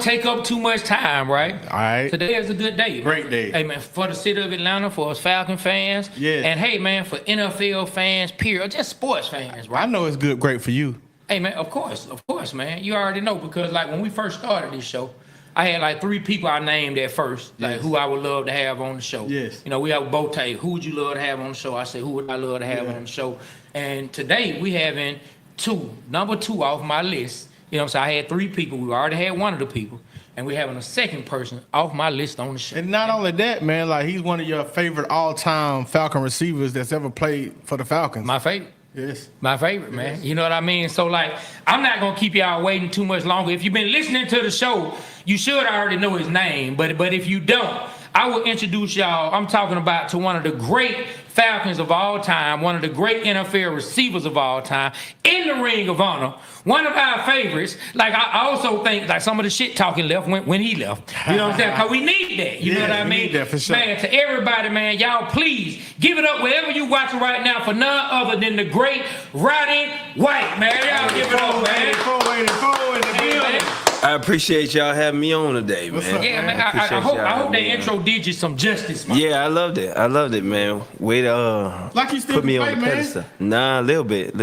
take up too much time, right? All right. Today is a good day. Great day. Hey, man, for the city of Atlanta, for us Falcon fans. Yes. And, hey, man, for NFL fans, period, just sports fans, right? I know it's great for you. Hey, man, of course, man. You already know because, like, when we first started this show, I had, like, 3 people I named at first, like, who I would love to have on the show. Yes. You know, we have both take, who would you love to have on the show? I said, who would I love to have on the show? And today we having number 2 off my list. You know what I'm saying? I had 3 people. We already had one of the people. And we're having a second person off my list on the show. And not only that, man, like he's one of your favorite all-time Falcon receivers that's ever played for the Falcons. My favorite. Yes. My favorite, man. You know what I mean? So, like, I'm not going to keep y'all waiting too much longer. If you've been listening to the show, you should already know his name. But if you don't, I will introduce y'all. I'm talking about to one of the great Falcons of all time, one of the great NFL receivers of all time, in the Ring of Honor, one of our favorites. Like, I also think, like, some of the shit talking left when he left. You know what I'm saying? Because we need that. You know what I mean? We need that for sure. Man, to everybody, man, y'all please give it up wherever you watching right now for none other than the great Roddy White, man. Y'all give it up, man. Forward in the building. I appreciate y'all having me on today, man. Yeah, man. I hope that intro did you some justice, man. Yeah, I loved it, man. Way to Like you still put me fight, on the man? pedestal. Nah, a little bit.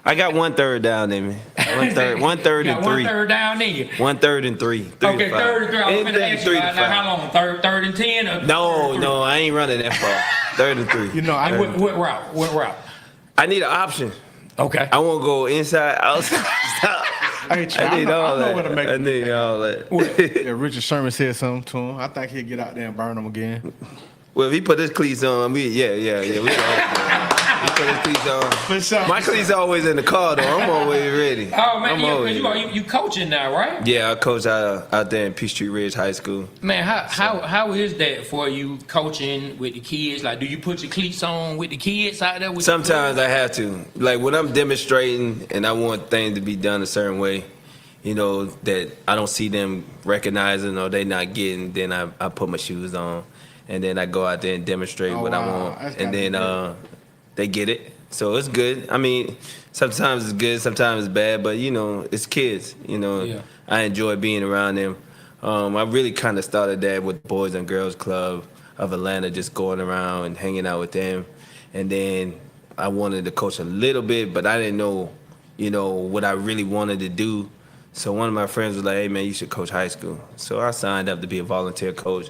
I got 1/3 down in me. 1/3 and 3. 1/3 down in you. 1/3 and 3. Okay, 3rd and 3. I was going to ask you about how long? 3rd and 10? Or No, I ain't running that far. 3rd and 3. You know, I What route? What route? I need an option. Okay. I won't go inside, outside. Hey, I need all know where to that. make I need all that. Yeah, Richard Sherman said something to him. I think he'll get out there and burn him again. Well, if he put his cleats on, yeah. We all, he put his cleats on. For sure. My cleats always in the car, though. I'm always ready. Oh, man, you coaching now, right? Yeah, I coach out there in Peachtree Ridge High School. Man, how is that for you coaching with the kids? Like, do you put your cleats on with the kids out there? With Sometimes I have to. Like, when I'm demonstrating and I want things to be done a certain way, you know, that I don't see them recognizing or they not getting, then I put my shoes on. And then I go out there and demonstrate what I want. And then they get it. So it's good. I mean, sometimes it's good, sometimes it's bad. But, you know, it's kids. You know, I enjoy being around them. I really kind of started that with the Boys and Girls Club of Atlanta, just going around and hanging out with them. And then I wanted to coach a little bit, but I didn't know, you know, what I really wanted to do. So one of my friends was like, hey, man, you should coach high school. So I signed up to be a volunteer coach.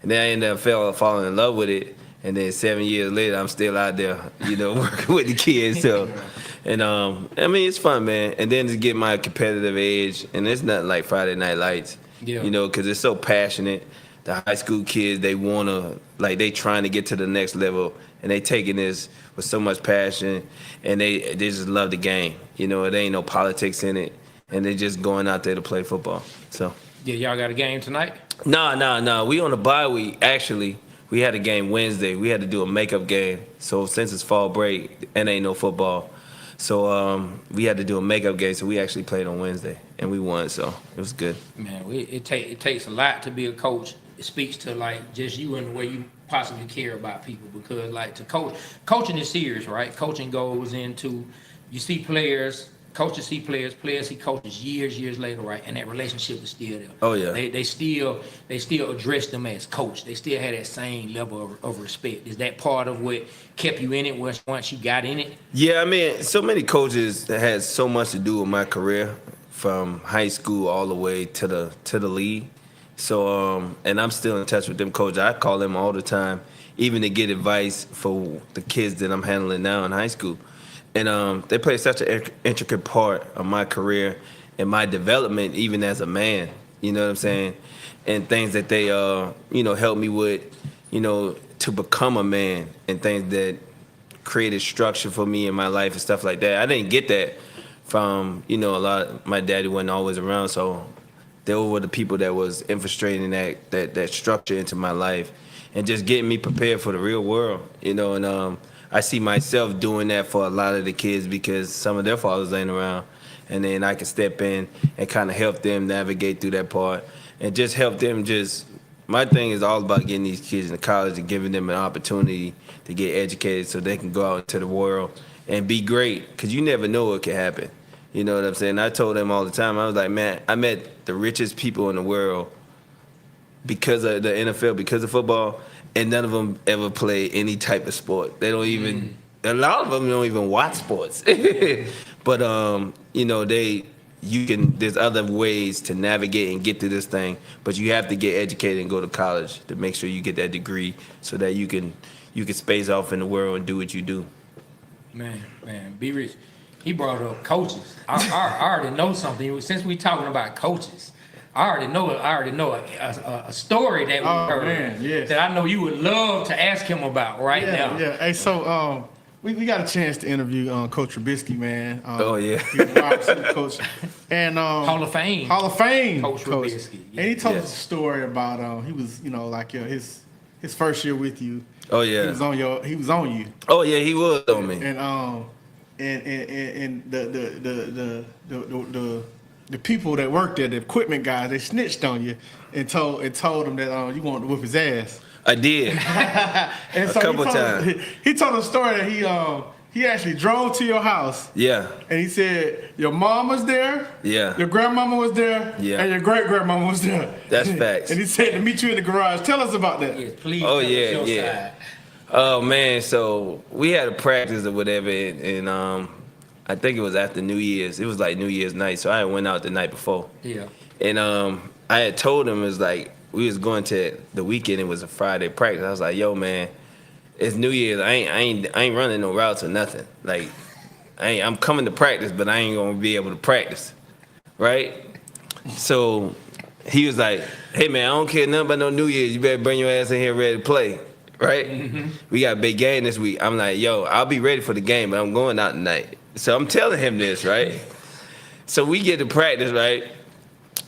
And then I ended up falling in love with it. And then 7 years later, I'm still out there, you know, working with the kids. So, and I mean, it's fun, man. And then to get my competitive edge, and it's nothing like Friday Night Lights, you know, because it's so passionate. The high school kids, they want to, like, they trying to get to the next level. And they taking this with so much passion. And they just love the game. You know, there ain't no politics in it. And they just going out there to play football. So. Yeah, y'all got a game tonight? No. We on a bye week. Actually, we had a game Wednesday. We had to do a makeup game. So since it's fall break and ain't no football, so we had to do a makeup game. So we actually played on Wednesday and we won. So it was good. Man, it takes a lot to be a coach. It speaks to like just you and the way you possibly care about people because like to coaching is serious, right? Coaching goes into you see players. Coaches see players see coaches years later, right? And that relationship is still there. Oh yeah. They still address them as coach. They still have that same level of respect. Is that part of what kept you in it once you got in it? Yeah, I mean, so many coaches that had so much to do with my career, from high school all the way to the league. So and I'm still in touch with them coaches. I call them all the time, even to get advice for the kids that I'm handling now in high school. And they play such an intricate part of my career and my development, even as a man. You know what I'm saying? And things that they, you know, help me with, you know, to become a man and things that created structure for me in my life and stuff like that. I didn't get that from, you know, a lot. My daddy wasn't always around, so they were the people that was infiltrating that structure into my life and just getting me prepared for the real world, you know. And I see myself doing that for a lot of the kids because some of their fathers ain't around. And then I can step in and kind of help them navigate through that part and just help them my thing is all about getting these kids into college and giving them an opportunity to get educated so they can go out into the world and be great because you never know what can happen. You know what I'm saying? I told them all the time. I was like, man, I met the richest people in the world because of the NFL, because of football, and none of them ever play any type of sport. They don't even. A lot of them don't even watch sports. But you know, there's other ways to navigate and get to this thing, but you have to get educated and go to college to make sure you get that degree so that you can space off in the world and do what you do. Man, be rich. He brought up coaches. I already know something. Since we talking about coaches, I already know a story that we heard that I know you would love to ask him about now. Yeah. Hey, so we got a chance to interview Coach Trubisky, man. Oh yeah, he's a wide receiver coach and Hall of Fame, Coach Trubisky. Yeah. And he told us a story about he was his first year with you. Oh yeah, he was on you. Oh yeah, he was on me. And the people that worked there, the equipment guys, they snitched on you and told him that you wanted to whip his ass. I did. And so a couple times. He told a story that he actually drove to your house. Yeah. And he said your mom was there. Yeah. Your grandmama was there. Yeah. And your great grandmama was there. That's facts. And he said to meet you in the garage. Tell us about that. Yes, please. Oh yeah. Oh man, so we had a practice or whatever, and I think it was after New Year's. It was like New Year's night, so I went out the night before. Yeah. And I had told him, it was like we was going to the weekend. It was a Friday practice. I was like, yo man, it's New Year's. I ain't running no routes or nothing. Like I'm coming to practice, but I ain't gonna be able to practice, right? So he was like, hey man, I don't care nothing about no New Year's. You better bring your ass in here ready to play. Right? Mm-hmm. We got a big game this week. I'm like, yo, I'll be ready for the game, but I'm going out tonight. So I'm telling him this, right? So we get to practice, right?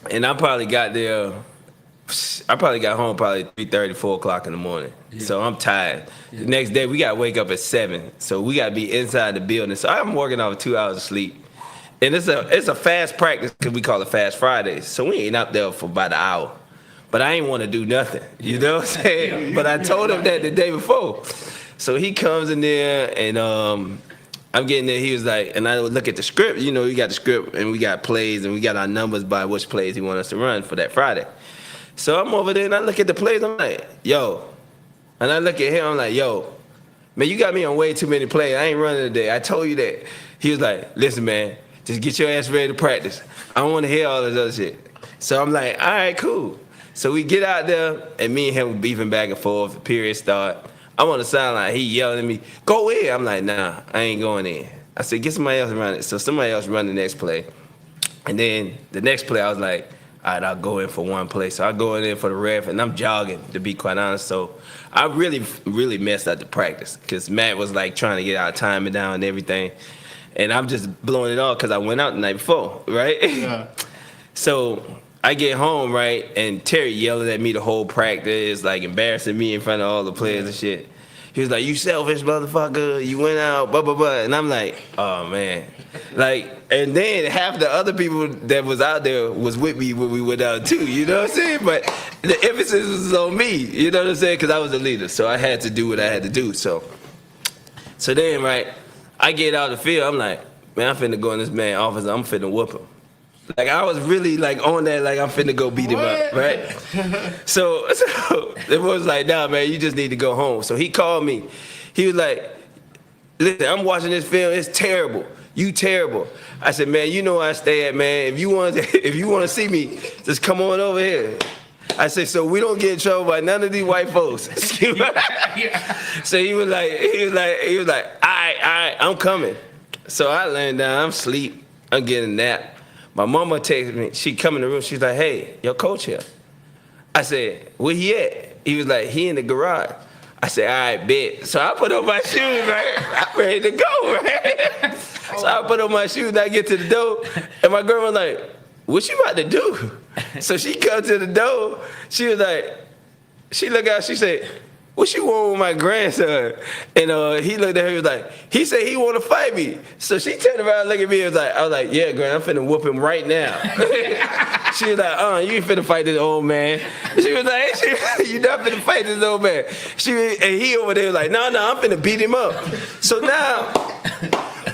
And I probably got home probably 3:30, 4 o'clock in the morning. Yeah. So I'm tired. Yeah. The next day, we got to wake up at 7. So we got to be inside the building. So I'm working off 2 hours of sleep. And it's a fast practice because we call it Fast Fridays. So we ain't up there for about an hour. But I ain't want to do nothing, you know what I'm saying? But I told him that the day before. So he comes in there, and I'm getting there. He was like, and I would look at the script. You know, we got the script, and we got plays, and we got our numbers by which plays he want us to run for that Friday. So I'm over there, and I look at the plays. I'm like, yo. And I look at him. I'm like, yo, man, you got me on way too many plays. I ain't running today. I told you that. He was like, listen, man, just get your ass ready to practice. I don't want to hear all this other shit. So I'm like, all right, cool. So we get out there, and me and him were beefing back and forth. The period start. I'm on the sideline. He yelling at me, go in. I'm like, nah, I ain't going in. I said, get somebody else to run it. So somebody else run the next play. And then the next play, I was like, all right, I'll go in for one play. So I go in there for the ref, and I'm jogging, to be quite honest. So I really, really messed up the practice because Matt was like trying to get our timing down and everything. And I'm just blowing it off because I went out the night before, right? Yeah. So I get home, right, and Terry yelling at me the whole practice, like embarrassing me in front of all the players and shit. He was like, you selfish motherfucker, you went out, blah, blah, blah. And I'm like, oh, man. Like, and then half the other people that was out there was with me when we went out, too, you know what I'm saying? But the emphasis was on me, you know what I'm saying? Because I was the leader, so I had to do what I had to do. So then, right, I get out of the field, I'm like, man, I'm finna go in this man's office, I'm finna whoop him. Like, I was really, like, on that, like, I'm finna go beat him up, right? So it was like, nah, man, you just need to go home. So he called me. He was like, listen, I'm watching this film. It's terrible. You terrible. I said, man, you know where I stay at, man. If you want to see me, just come on over here. I said, so we don't get in trouble by none of these white folks. So he was like, all right, I'm coming. So I laying down, I'm asleep, I'm getting a nap. My mama texted me. She come in the room. She's like, hey, your coach here. I said, where he at? He was like, he in the garage. I said, all right, bet. So I put on my shoes, right? I'm ready to go, right? So I put on my shoes and I get to the door. And my girl was like, what you about to do? So she comes to the door. She was like, she looked out. She said, what you want with my grandson? And he looked at her, he was like, he said he want to fight me. So she turned around and looked at me and I was like, yeah, Grand, I'm finna whoop him right now. She was like, you ain't finna fight this old man. She was like, you not finna fight this old man. And he over there was like, no, I'm finna beat him up. So now,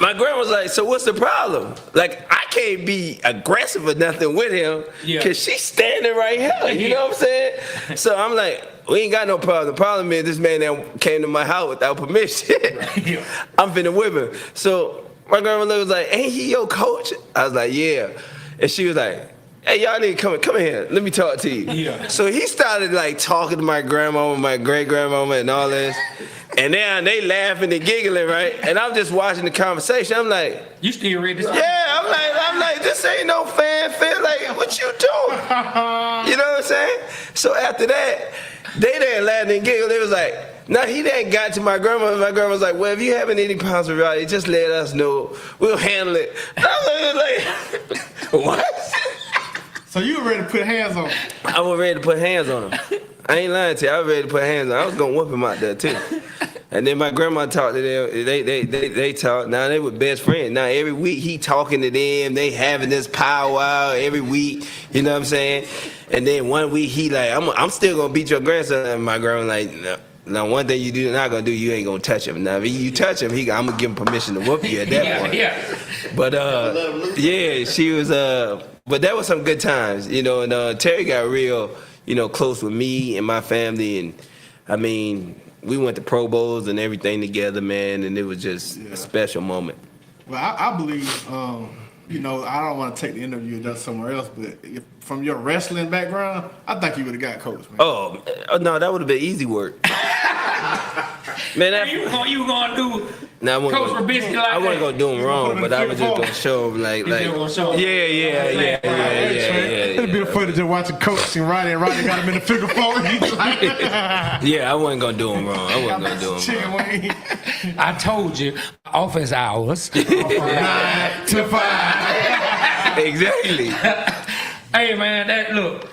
my grandma was like, so what's the problem? Like, I can't be aggressive or nothing with him because she's standing right here. You know what I'm saying? So I'm like, we ain't got no problem. The problem is this man that came to my house without permission. I'm finna whip him. So my grandmother was like, ain't he your coach? I was like, yeah. And she was like, hey, y'all need to come here. Let me talk to you. Yeah. So he started like talking to my grandmama, my great grandmama, and all this. And then they laughing and giggling, right? And I'm just watching the conversation. I'm like, you still ready to say? yeah, I'm like, this ain't no fanfare. Like, what you doing? You know what I'm saying? So after that, they didn't laugh and giggle. They was like, now he didn't got to my grandma. My grandma was like, well, if you having any problems with Roddy, just let us know. We'll handle it. And I was like, what? So you were ready to put hands on him? I was ready to put hands on him. I ain't lying to you. I was ready to put hands on him. I was gonna whoop him out there too. And then my grandma talked to them. They talked. Now they were best friends. Now every week he talking to them. They having this powwow every week. You know what I'm saying? And then one week he like, I'm still gonna beat your grandson. And my grandma like, no. Now one thing you do not gonna do, you ain't gonna touch him. Now if you touch him, I'm gonna give him permission to whoop you at that point. Yeah. But yeah, she was. But that was some good times, you know. And Terry got real, you know, close with me and my family, and I mean, we went to Pro Bowls and everything together, man, and it was just a special moment. Well, I believe, you know, I don't want to take the interview just somewhere else, but from your wrestling background, I think you would have got coached, man. Oh no, that would have been easy work. Man, You were gonna do Now, Coach Robinski like I wasn't that? gonna do him wrong, but I was just gonna show him like, yeah. It'd be funny just watching Coach and Roddy got him in the figure four. He's like, Yeah, I wasn't gonna do him wrong. I wasn't gonna do him chicken wrong. wing. I told you, office hours. 9 to 5. Exactly. Hey man, look,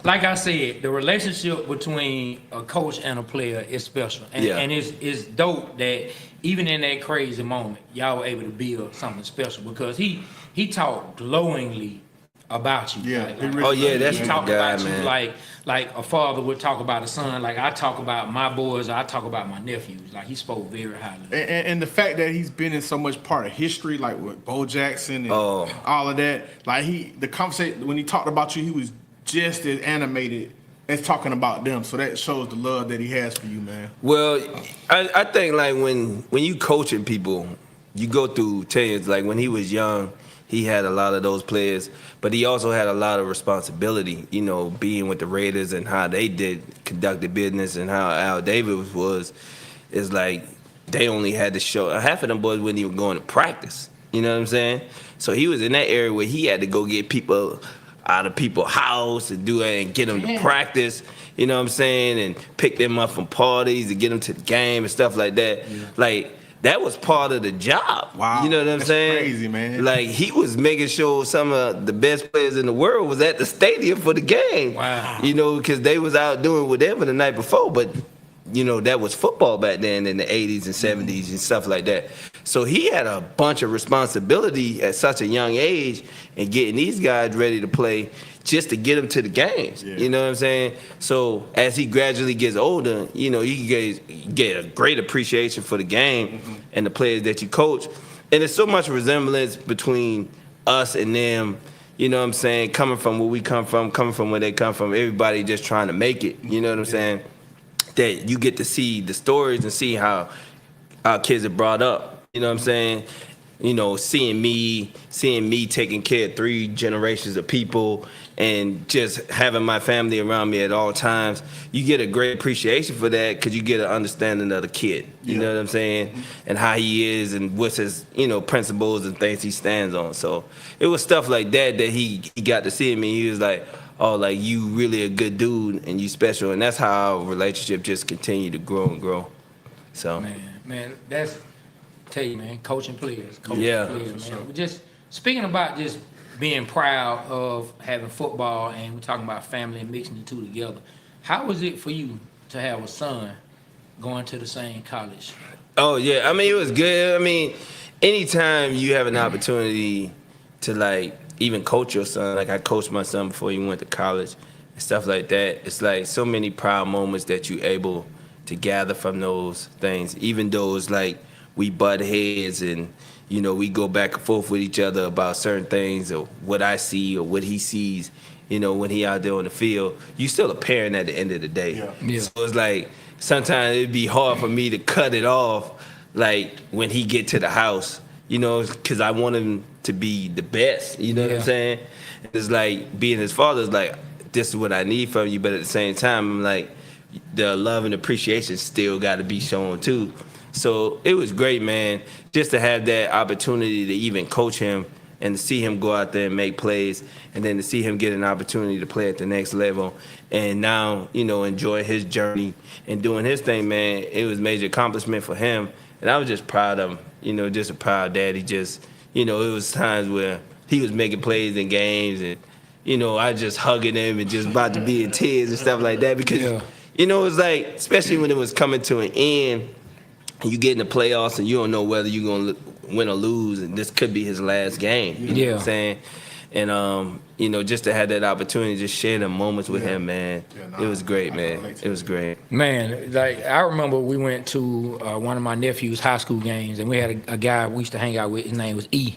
like I said, the relationship between a coach and a player is special, and, Yeah. and it's dope that even in that crazy moment, y'all were able to build something special because he talked glowingly about you. Yeah, Like, he really Oh yeah, does. that's he the talked guy, about man. you like a father would talk about a son. Like I talk about my boys, I talk about my nephews. Like he spoke very highly. And the fact that he's been in so much part of history, like with Bo Jackson and Oh. all of that, like the conversation when he talked about you, he was just as animated as talking about them. So that shows the love that he has for you, man. Well, I think like when you coaching people, you go through tenures. Like when he was young, he had a lot of those players, but he also had a lot of responsibility, you know, being with the Raiders and how they conducted business and how Al Davis was. Is like they only had to show, half of them boys wasn't even going to practice. You know what I'm saying? So he was in that area where he had to go get people out of people's house and do that and get them to practice, you know what I'm saying, and pick them up from parties and get them to the game and stuff like that. Yeah. Like, that was part of the job. Wow. You know what I'm That's saying? crazy, man. Like, he was making sure some of the best players in the world was at the stadium for the game. Wow. You know, because they was out doing whatever the night before, but you know, that was football back then in the 80s and 70s and stuff like that. So he had a bunch of responsibility at such a young age and getting these guys ready to play just to get them to the games. Yeah. You know what I'm saying? So as he gradually gets older, you know, you get a great appreciation for the game and the players that you coach. And there's so much resemblance between us and them, you know what I'm saying, coming from where we come from, coming from where they come from, everybody just trying to make it, you know what I'm saying? That you get to see the stories and see how our kids are brought up. You know what I'm saying? You know, seeing me taking care of 3 generations of people and just having my family around me at all times, you get a great appreciation for that because you get an understanding of the kid. You know what I'm saying? And how he is and what's his, you know, principles and things he stands on. So it was stuff like that he got to see me. He was like, oh, like, you really a good dude and you special. And that's how our relationship just continued to grow and grow. So, Man, that's, tell you, man, coaching players, Yeah. players, man. Just speaking about just being proud of having football and we're talking about family and mixing the two together. How was it for you to have a son going to the same college? oh, yeah. I mean, it was good. I mean, anytime you have an opportunity to, like, even coach your son, like I coached my son before he went to college and stuff like that, it's like so many proud moments that you're able to gather from those things, even though it's like we butt heads and, we go back and forth with each other about certain things or what I see or what he sees, when he out there on the field, you still a parent at the end of the day. Yeah. So it's like sometimes it'd be hard for me to cut it off, like when he get to the house, because I want him to be the best, what I'm saying? It's like being his father is like, this is what I need from you, but at the same time, I'm like, the love and appreciation still got to be shown too. So it was great, man, just to have that opportunity to even coach him and to see him go out there and make plays, and then to see him get an opportunity to play at the next level, and now, enjoy his journey and doing his thing, man. It was a major accomplishment for him, and I was just proud of him, just a proud daddy. Just, it was times where he was making plays in games, and, I just hugging him and just about to be in tears and stuff like that because, it was like, especially when it was coming to an end, and you get in the playoffs and you don't know whether you're going to win or lose, and this could be his last game. You know what I'm saying? And, just to have that opportunity to just share the moments with him, man, it was great, man. It was great. Man, like, I remember we went to one of my nephew's high school games, and we had a guy we used to hang out with. His name was E.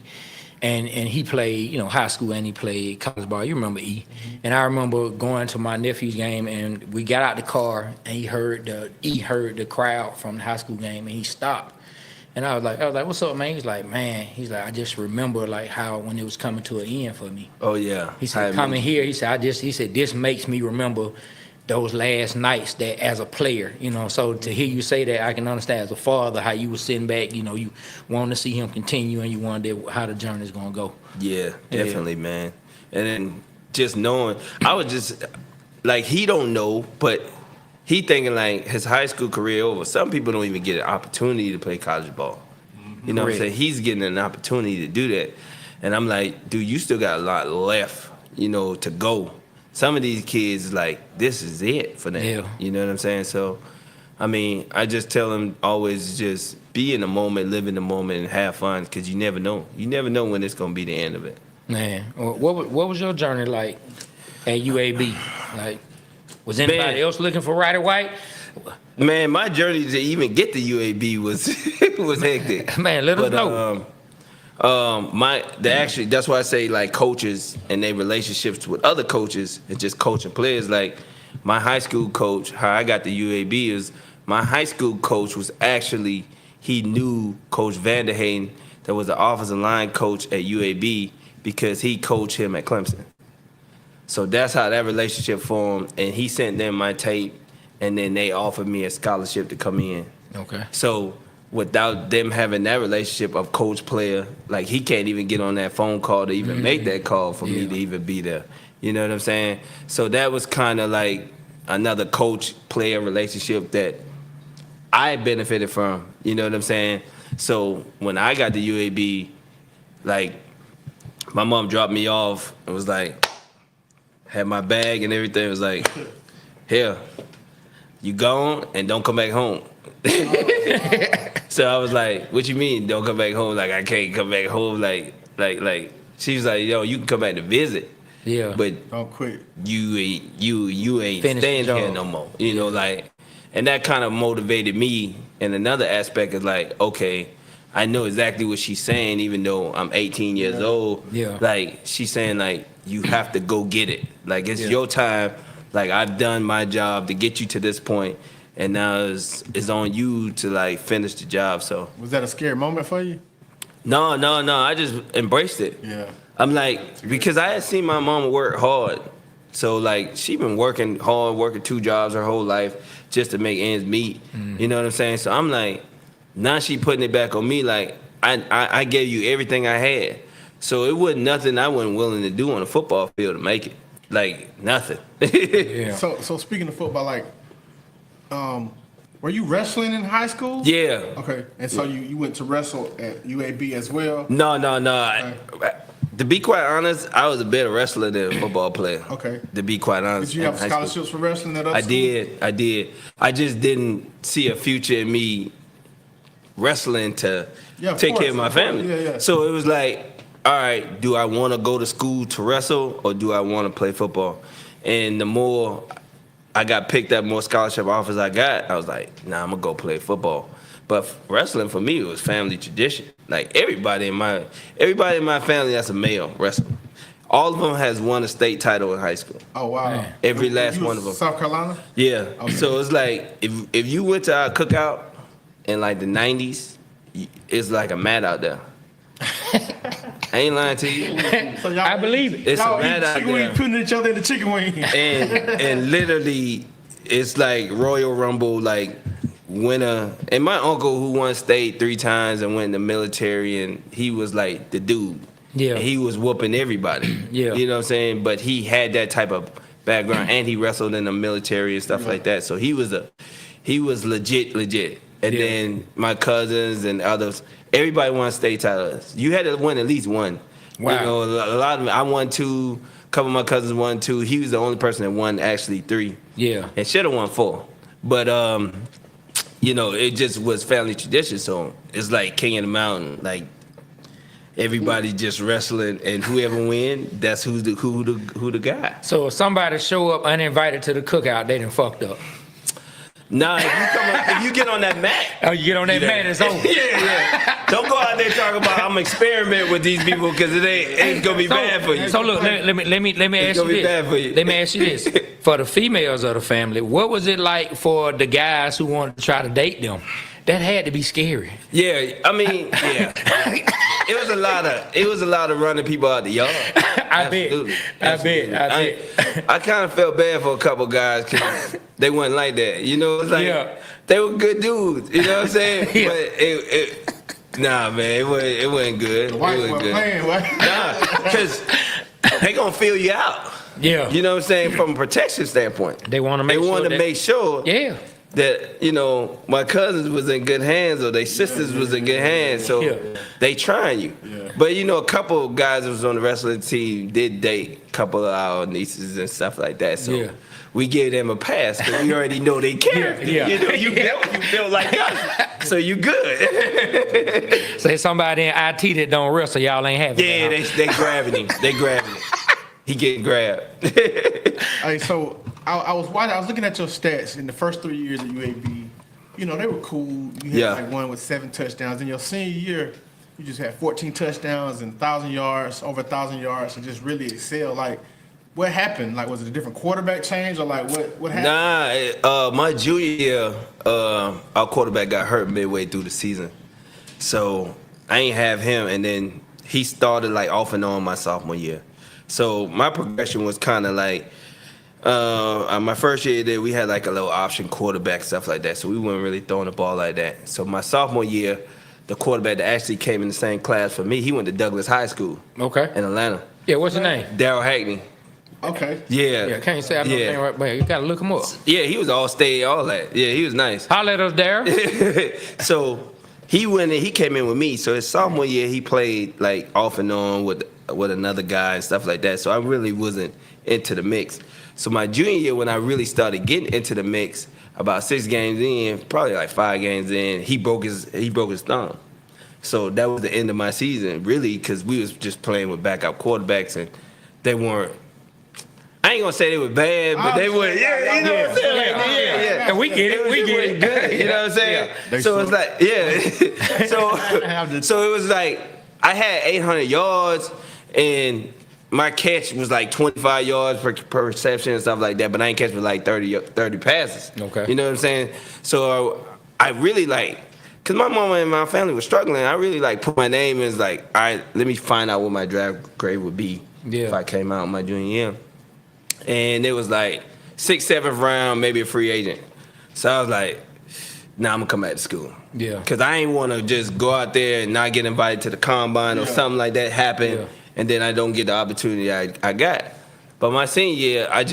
And he played, high school, and he played college ball. You remember E. Mm-hmm. And I remember going to my nephew's game, and we got out the car, and he heard the crowd from the high school game, and he stopped. And I was like, what's up, man? He's like, I just remember like how when it was coming to an end for me. Oh yeah. He said, coming here, he said, this makes me remember those last nights that as a player, so to hear you say that, I can understand as a father how you were sitting back, you wanted to see him continue and you wondered how the journey's gonna go. Yeah, definitely, man. And then just knowing, I was just like, he don't know, but he thinking like his high school career over. Some people don't even get an opportunity to play college ball. You know what I'm saying? He's getting an opportunity to do that. And I'm like, dude, you still got a lot left, to go. Some of these kids, like, this is it for them. Yeah. You know what I'm saying? So, I mean, I just tell them always just be in the moment, live in the moment, and have fun, because you never know. You never know when it's going to be the end of it. Man, what was your journey like at UAB? Like, was anybody else looking for Roddy White? Man, my journey to even get to UAB was was hectic. Man, let us know. Actually, that's why I say like coaches and their relationships with other coaches and just coaching players. Like my high school coach, how I got to UAB is my high school coach was actually, he knew Coach Vanderhaden, that was the offensive line coach at UAB, because he coached him at Clemson. So that's how that relationship formed, and he sent them my tape, and then they offered me a scholarship to come in. Okay. So without them having that relationship of coach-player, like he can't even get on that phone call to even make that call for me to even be there. You know what I'm saying? So that was kind of like another coach-player relationship that I benefited from. You know what I'm saying? So when I got to UAB, like my mom dropped me off and was like, had my bag and everything, was like, here, you gone and don't come back home. So I was like, what you mean don't come back home? Like I can't come back home, like she was like, yo, you can come back to visit. Yeah. But don't quit. You ain't staying here no more. You know, like, and that kind of motivated me. And another aspect is like, okay, I know exactly what she's saying, even though I'm 18 years old. Yeah. Like she's saying like, you have to go get it. Like it's your time. Like I've done my job to get you to this point, and now it's on you to like finish the job. So was that a scary moment for you? No. I just embraced it. Yeah. I'm like, because I had seen my mom work hard. So like she been working hard, working 2 jobs her whole life just to make ends meet. You know what I'm saying? So I'm like, now she putting it back on me. Like I gave you everything I had. So it wasn't nothing I wasn't willing to do on the football field to make it. Like nothing. Yeah. So speaking of football, like, were you wrestling in high school? Yeah. Okay. And so you went to wrestle at UAB as well? No. Okay. To be quite honest, I was a better wrestler than a football player. Okay. To be quite honest. Did you have scholarships for wrestling at other school? I did. I just didn't see a future in me wrestling to take care of my family. Yeah. So it was like, all right, do I want to go to school to wrestle or do I want to play football? And the more I got picked up, more scholarship offers I got, I was like, nah, I'm gonna go play football. But wrestling for me was family tradition. Like everybody in my family that's a male wrestler, all of them has won a state title in high school. Oh wow! Man. Every You last was one of them. South Carolina. Yeah. So it's like if you went to our cookout in like the '90s, it's like a mat out there. I ain't lying to you. So y'all, I believe it. It's a y'all mat eat out chicken there. wing, putting each other in the chicken wing. and literally it's like Royal Rumble, like winner. And my uncle who won state 3 times and went in the military, and he was like the dude. Yeah. And he was whooping everybody. Yeah. You know what I'm saying? But he had that type of background, and he wrestled in the military and stuff like that. So he was legit. And Yeah. then my cousins and others, everybody won state titles. You had to win at least one. Wow. You know, a lot of them, I won 2. A couple of my cousins won 2. He was the only person that won actually 3. Yeah. And should have won 4. But you know, it just was family tradition. So it's like King of the Mountain. Like everybody just wrestling, and whoever win, that's who the guy. So if somebody show up uninvited to the cookout, they done fucked up. Nah, if you get on that mat. Oh, you get on that mat, it's over. Yeah. Don't go out there talking about I'm experimenting with these people because it's gonna be bad for you. So look, let me ask you gonna be bad for this. you. Let me ask you this. For the females of the family, what was it like for the guys who wanted to try to date them? That had to be scary. Yeah, I mean, yeah. It was a lot of running people out the yard. I bet. I kind of felt bad for a couple guys because they weren't like that. You know, it's like they were good dudes. You know what I'm saying? Yeah. But nah, man, it wasn't good. The white it wasn't boy good. playing, what? Nah, because they gonna feel you out. Yeah. You know what I'm saying? From a protection standpoint, They want to make sure that- make sure. Yeah. That, you know, my cousins was in good hands or their sisters was in good hands, so they trying you. Yeah. But, you know, a couple of guys that was on the wrestling team did date a couple of our nieces and stuff like that, so we gave them a pass because we already know they character. Yeah. You know, you built like us, so you good. Say somebody in IT that don't wrestle, y'all ain't having Yeah, it. they grabbing him. They grabbing him. He getting grabbed. Hey, so I was looking at your stats in the first 3 years at UAB. You know, they were cool. You had like one with 7 touchdowns. In your senior year, you just had 14 touchdowns and 1,000 yards, over 1,000 yards, and just really excelled. Like, what happened? Like, was it a different quarterback change, or like what happened? Nah, my junior year, our quarterback got hurt midway through the season, so I ain't have him, and then he started like off and on my sophomore year. So my progression was kind of like, my first year there, we had like a little option quarterback, stuff like that. So we weren't really throwing the ball like that. So my sophomore year, the quarterback that actually came in the same class for me, he went to Douglas High School Okay. in Atlanta. Yeah, what's your name? Daryl Hackney. Okay. Yeah. Yeah, can't say I know his name right, but you gotta look him up. Yeah, he was all state, all that. Yeah, he was nice. Holler at us, Darryl. So he went in, he came in with me. So his sophomore year, he played like off and on with another guy and stuff like that. So I really wasn't into the mix. So my junior year, when I really started getting into the mix, about 6 games in, probably like 5 games in, he broke his thumb. So that was the end of my season, really, because we was just playing with backup quarterbacks, and they weren't. I ain't gonna say they were bad, but they were. Yeah, you know what I'm saying? Like, yeah. And we get it. We get it. Good, you know what I'm saying? They So it's suck. like, so it was like I had 800 yards, and my catch was like 25 yards per reception and stuff like that, but I ain't catch with like 30 passes. Okay. You know what I'm saying? So I really like, because my mama and my family were struggling, I really like put my name as like, all right, let me find out what my draft grade would be if I came out my junior year. And it was like 6th, 7th round, maybe a free agent. So I was like, nah, I'm gonna come back to school. Yeah. Because I ain't want to just go out there and not get invited to the combine or something like that happen, and then I don't get the opportunity I got. But my senior year, I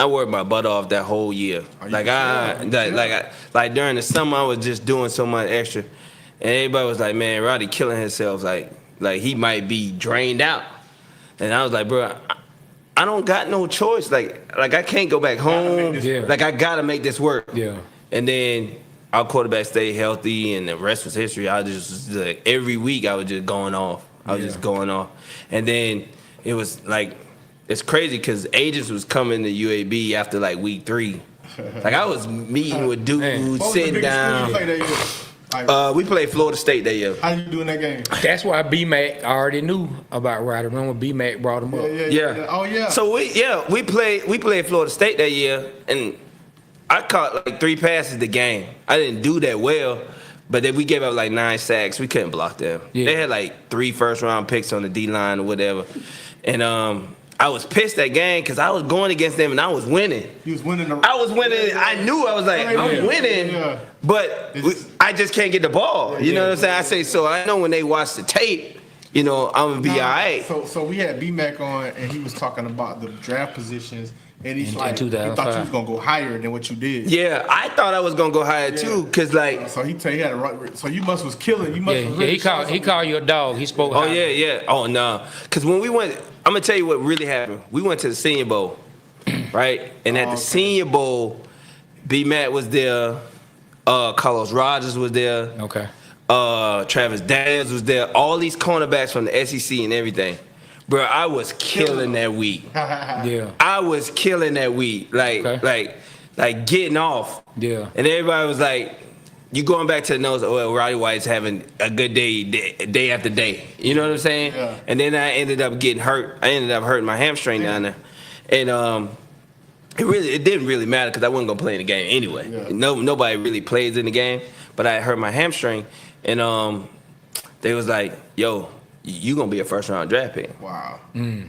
worked my butt off that whole year. Like during the summer, I was just doing so much extra, and everybody was like, "Man, Roddy killing himself. Like he might be drained out." And I was like, "Bro, I don't got no choice. Like I can't go back home. Like I gotta make this work." Yeah. And then our quarterback stayed healthy, and the rest was history. I just like every week I was just going off. I was just going off, and then it was like it's crazy because agents was coming to UAB after like week 3. Like I was meeting with dudes, sitting down. We played Florida State that year. How you do in that game? That's why B-Mac already knew about Roddy. Remember when B-Mac brought him up? Yeah. Oh yeah. So we played Florida State that year, and I caught like 3 passes the game. I didn't do that well, but then we gave up like 9 sacks. We couldn't block them. Yeah. They had like 3 first-round picks on the D-line or whatever, and I was pissed that game because I was going against them and I was winning. You was winning. I was winning. I knew I was like, I'm winning, but I just can't get the ball. You know what I'm saying? I say, so I know when they watch the tape, I'm going to be all right. So we had B-Mac on, and he was talking about the draft positions, and he's like, he thought you was going to go higher than what you did. Yeah, I thought I was going to go higher too, because like. So he had a right. So you was killing. You must he called you a dog. He spoke high. Yeah. Oh, no. Because when we went, I'm going to tell you what really happened. We went to the Senior Bowl, right? And at the Senior Bowl, B-Mac was there. Carlos Rogers was there. Okay. Travis Daniels was there. All these cornerbacks from the SEC and everything. Bro, I was killing that week. Yeah. I was killing that week. Like getting off. Yeah. And everybody was like, you going back to the nose, well, Roddy White's having a good day after day. You know what I'm saying? Yeah. And then I ended up getting hurt. I ended up hurting my hamstring down there. And it didn't really matter because I wasn't going to play in the game anyway. Yeah. Nobody really plays in the game. But I hurt my hamstring. And they was like, yo, you going to be a first-round draft pick. Wow.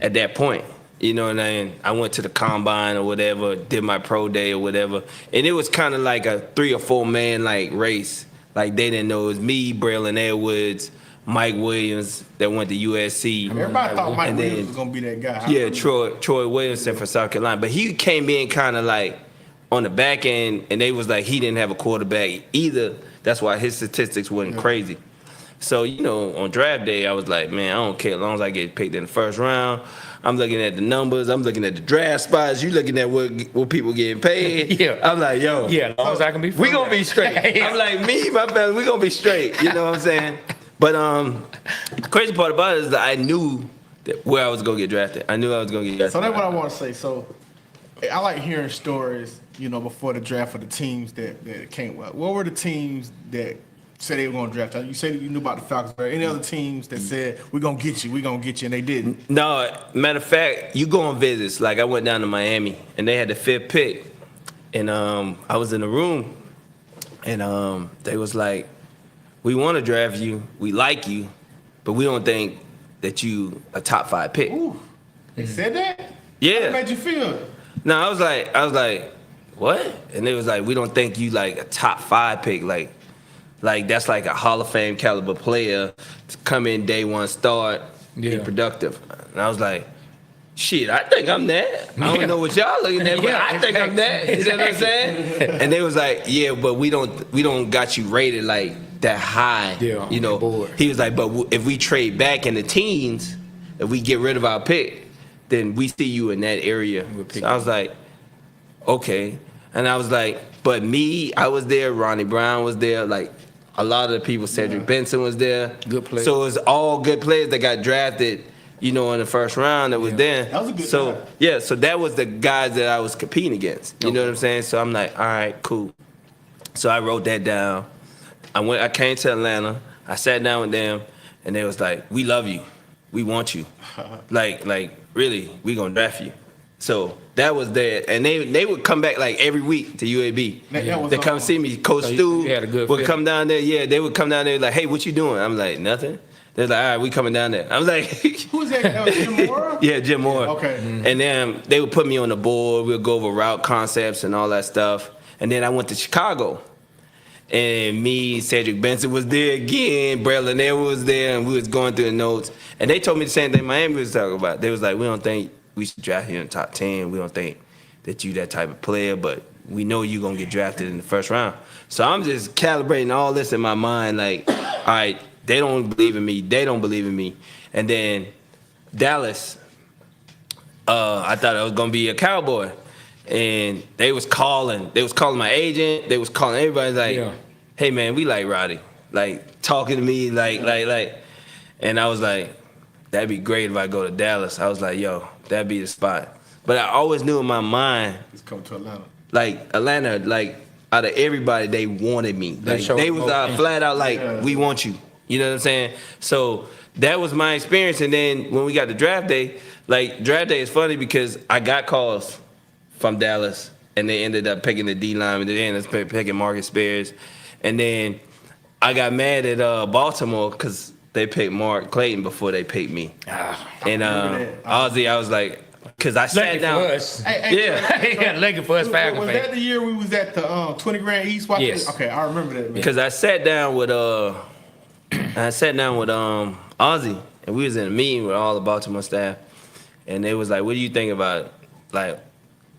At that point. You know what I mean? I went to the combine or whatever, did my pro day or whatever. And it was kind of like a 3 or 4 man like race. Like they didn't know it was me, Braylon Edwards, Mike Williams that went to USC. Everybody thought Mike Williams was going to be that guy. Yeah, Troy Williamson for South Carolina. But he came in kind of like on the back end, and they was like he didn't have a quarterback either. That's why his statistics wasn't crazy. So, on draft day, I was like, man, I don't care as long as I get picked in the first round. I'm looking at the numbers. I'm looking at the draft spots. You looking at what people getting paid. Yeah. I'm like, yo. Yeah, as long as I can be free. We going to be straight. I'm like, me, my family, we going to be straight. You know what I'm saying? But the crazy part about it is that I knew where I was going to get drafted. I knew I was going to get drafted. So that's what I want to say. So I like hearing stories, before the draft for the teams that came. What were the teams that said they were going to draft? You said you knew about the Falcons, but any other teams that said, we're going to get you, and they didn't? No, matter of fact, you go on visits. Like, I went down to Miami, and they had the 5th pick. And I was in the room, and they was like, we want to draft you, we like you, but we don't think that you a top 5 pick. Ooh, they said that? Yeah. How made you feel? No, I was like, what? And they was like, we don't think you like a top 5 pick, like that's like a Hall of Fame caliber player to come in day one, start, be productive. And I was like, shit, I think I'm that. I don't know what y'all looking at, but I think I'm that. You know what I'm saying? And they was like, yeah, but we don't got you rated like that high. Yeah, He was like, but if we trade back in the teens, if we get rid of our pick, then we see you in that area. So I was like, okay. And I was like, but me, I was there. Ronnie Brown was there. Like, a lot of the people, Cedric Benson was there. Good players. So it was all good players that got drafted, in the first round that was there. That was a good draft. So that was the guys that I was competing against. You know what I'm saying? So I'm like, all right, cool. So I wrote that down. I came to Atlanta. I sat down with them, and they was like, we love you. We want you. like really, we gonna draft you. So that was there, and they would come back like every week to UAB. They come see me. Coach Stu would come down there. Yeah, they would come down there like, hey, what you doing? I'm like, nothing. They're like, all right, we coming down there. I was like, who's that? Jim Moore? Yeah, Jim Moore. Okay. And then they would put me on the board. We'll go over route concepts and all that stuff. And then I went to Chicago. And me, Cedric Benson was there again. Braylon Edwards was there, and we was going through the notes. And they told me the same thing Miami was talking about. They was like, we don't think we should draft you in the top 10. We don't think that you that type of player, but we know you're going to get drafted in the first round. So I'm just calibrating all this in my mind like, all right, they don't believe in me. They don't believe in me. And then Dallas, I thought I was going to be a Cowboy. And they was calling my agent. They was calling everybody like, hey, man, we like Roddy. Like, talking to me like. And I was like, that'd be great if I go to Dallas. I was like, yo, that'd be the spot. But I always knew in my mind, He's coming to Atlanta. like Atlanta, like out of everybody, they wanted me. Like they was flat out like, we want you. You know what I'm saying? So that was my experience. And then when we got to draft day, like draft day is funny because I got calls from Dallas, and they ended up picking the D line, and they ended up picking Marcus Spears, and then I got mad at Baltimore because they picked Mark Clayton before they picked me. And Ozzy, I was like, because I sat down. For us. Yeah. Lucky for us, Falcon Was fans. that the year we was at the 20 Grand East? Yes. Okay, I remember that, man. Because I sat down with Ozzy, and we was in a meeting with all the Baltimore staff, and they was like, "What do you think about?" Like,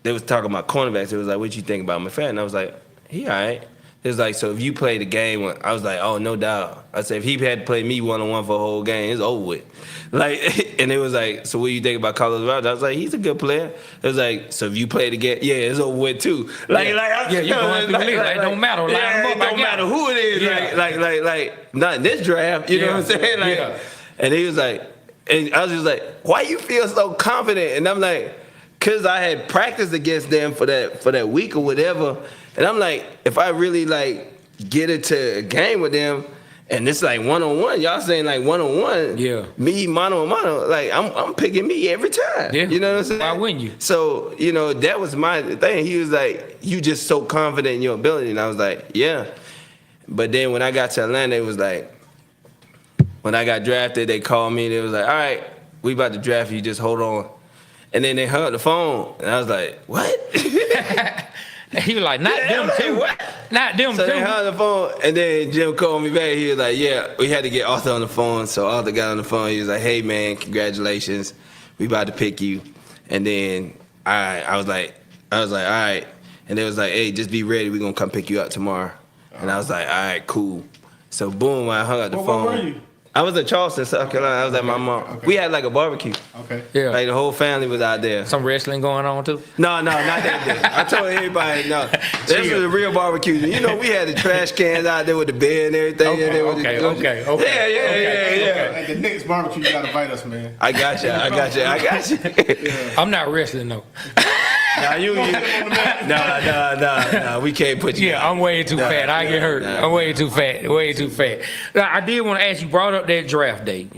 they was talking about cornerbacks. It was like, "What you think about McFadden?" And I was like, "He all right." It was like, "So if you play the game," I was like, "Oh, no doubt." I said, "If he had to play me 1-on-1 for a whole game, it's over with." Like, and it was like, "So what do you think about Carlos Rogers?" I was like, "He's a good player." It was like, "So if you play the game, yeah, it's over with too." Like, you're going through the league. It don't matter. Line them up, it don't matter who it is. Yeah. Like, not in this draft. You know what I'm saying? Like, and he was like, and I was just like, "Why you feel so confident?" And I'm like, "Cause I had practiced against them for that week or whatever." And I'm like, if I really like get into a game with them, and it's like 1-on-1, y'all saying like 1-on-1, me mano a mano, like I'm picking me every time. Yeah. You know what I'm saying? Why wouldn't you? So, you know, that was my thing. He was like, you just so confident in your ability. And I was like, yeah. But then when I got to Atlanta, it was like, when I got drafted, they called me. They was like, all right, we about to draft you. Just hold on. And then they hung up the phone. And I was like, what? He was like, not them too. What? Not them So too. they hung up the phone. And then Jim called me back. He was like, yeah, we had to get Arthur on the phone. So Arthur got on the phone. He was like, hey, man, congratulations. We about to pick you. And then I was like, all right. And they was like, hey, just be ready. We're going to come pick you up tomorrow. And I was like, all right, cool. So boom, I hung up the phone. Where were you? I was in Charleston, South Carolina. I was at my mom. Okay. We had like a barbecue. Okay. Yeah. Like the whole family was out there. Some wrestling going on too. No, not that day. I told everybody, no. This was a real barbecue. You know, we had the trash cans out there with the bed and everything. Okay. At the next barbecue, you gotta invite us, man. I got you. I'm not wrestling though. Nah, we can't put you. Yeah, I'm way too fat. I get hurt. I'm way too fat. Now, I did want to ask you, brought up that draft day.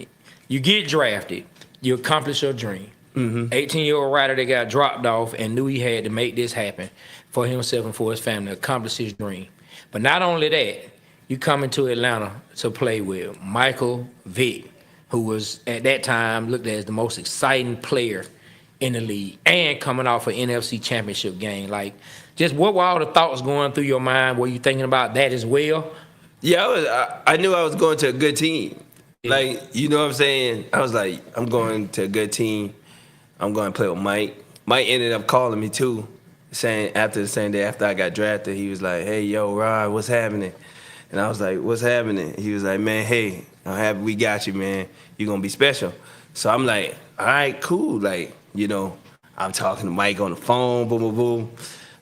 You get drafted, you accomplish your dream. 18-year-old rider that got dropped off and knew he had to make this happen for himself and for his family, accomplish his dream. But not only that, you come into Atlanta to play with Michael Vick, who was at that time looked at as the most exciting player in the league, and coming off an NFC championship game. Like, just what were all the thoughts going through your mind? Were you thinking about that as well? Yeah, I knew I was going to a good team. Yeah. Like, you know what I'm saying? I was like, I'm going to a good team. I'm going to play with Mike. Mike ended up calling me too, saying after the same day after I got drafted, he was like, hey, yo, Rod, what's happening? And I was like, what's happening? He was like, man, hey, I'm happy we got you, man. You're going to be special. So I'm like, all right, cool. Like, you know, I'm talking to Mike on the phone, boom, boom, boom.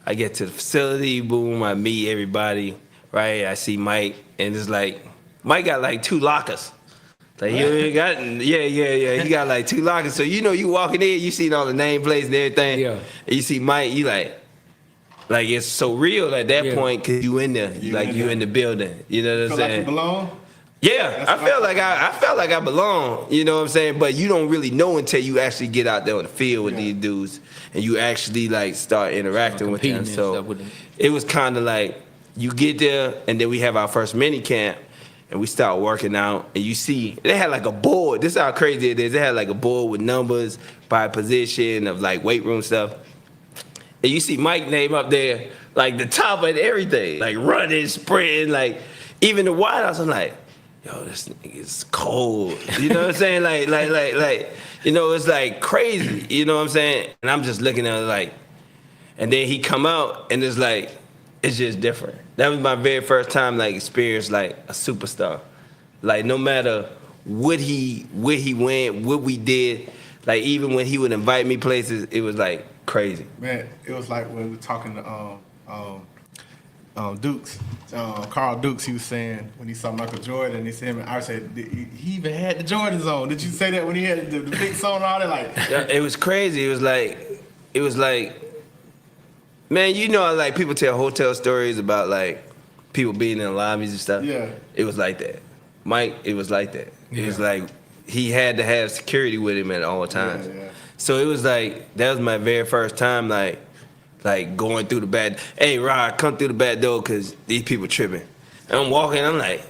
I get to the facility, boom, I meet everybody, right? I see Mike, and it's like, Mike got like 2 lockers. Like, he got, he got like 2 lockers. So, you know, you walking in, you seen all the nameplates and everything. Yeah. And you see Mike, you like it's so real at that point, because you in there, you in the building. You know what I'm saying? Like you belong? Yeah, I felt like I belong, you know what I'm saying? But you don't really know until you actually get out there on the field with these dudes and you actually like start interacting with them. So it was kind of like you get there and then we have our first mini camp and we start working out and you see they had like a board. This is how crazy it is. They had like a board with numbers by position of like weight room stuff. And you see Mike's name up there, like the top of everything, like running, sprinting, like even the wideouts. I'm like, yo, this nigga's cold. You know what I'm saying? Like, you know, it's like crazy. You know what I'm saying? And I'm just looking at it like, and then he come out and it's like, it's just different. That was my very first time like experience like a superstar. Like no matter where he went, what we did, like even when he would invite me places, it was like crazy. Man, it was like when we were talking to Dukes, Carl Dukes, he was saying when he saw Michael Jordan, he said, I said, he even had the Jordans on. Did you say that when he had the big song and all that? Like, yeah, it was crazy. It was like, man, you know, like people tell hotel stories about like people being in lobbies and stuff. Yeah. It was like that. Mike, it was like that. It was like he had to have security with him at all times. Yeah. So it was like, that was my very first time, like going through the back. Hey, Rod, come through the back door because these people tripping. And I'm walking, I'm like,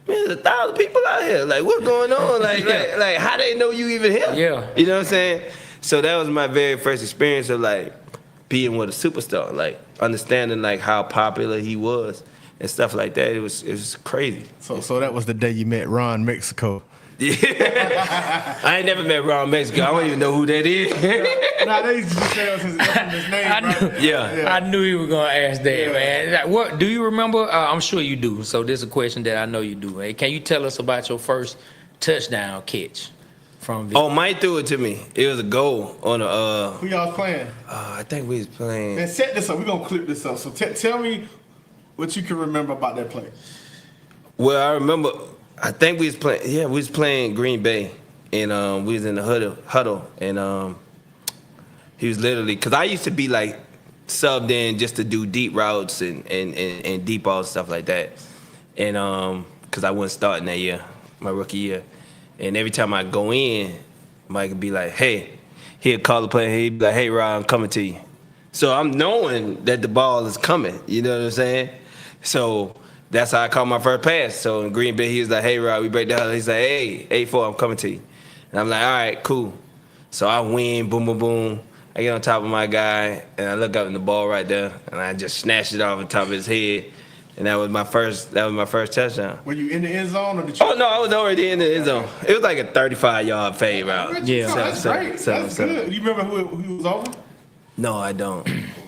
man, there's 1,000 people out here. Like, what's going on? Like, how they know you even here? Yeah. You know what I'm saying? So that was my very first experience of like being with a superstar, like understanding like how popular he was and stuff like that. It was crazy. So that was the day you met Ron Mexico. Yeah. I ain't never met Ron Mexico. I don't even know who that is. Nah, they used to tell us his name, right? Yeah. I knew you were gonna ask that, man. Like, what do you remember? I'm sure you do. So this is a question that I know you do. Hey, can you tell us about your first touchdown catch from? Oh, Mike threw it to me. It was a goal on a. Who y'all playing? I think we was playing. And set this up. We're gonna clip this up. So tell me what you can remember about that play. Well, I remember. I think we was playing. Yeah, we was playing Green Bay, and we was in the huddle, and he was literally because I used to be like subbed in just to do deep routes and deep balls stuff like that, and because I wasn't starting that year, my rookie year, and every time I go in, Mike would be like, "Hey," he'd call the play, he'd be like, "Hey, Rob, I'm coming to you," so I'm knowing that the ball is coming. You know what I'm saying? So. That's how I caught my first pass. So in Green Bay, he was like, "Hey, Rod, we break down." He's like, "Hey, 8-4, I'm coming to you." And I'm like, "All right, cool." So I win, boom, boom, boom. I get on top of my guy, and I look up in the ball right there, and I just snatched it off the top of his head. And that was my first touchdown. Were you in the end zone or did you? Oh, no, I was already in the end zone. It was like a 35-yard fade route. Yeah. That's great. That's good. You remember who was over? No, I don't.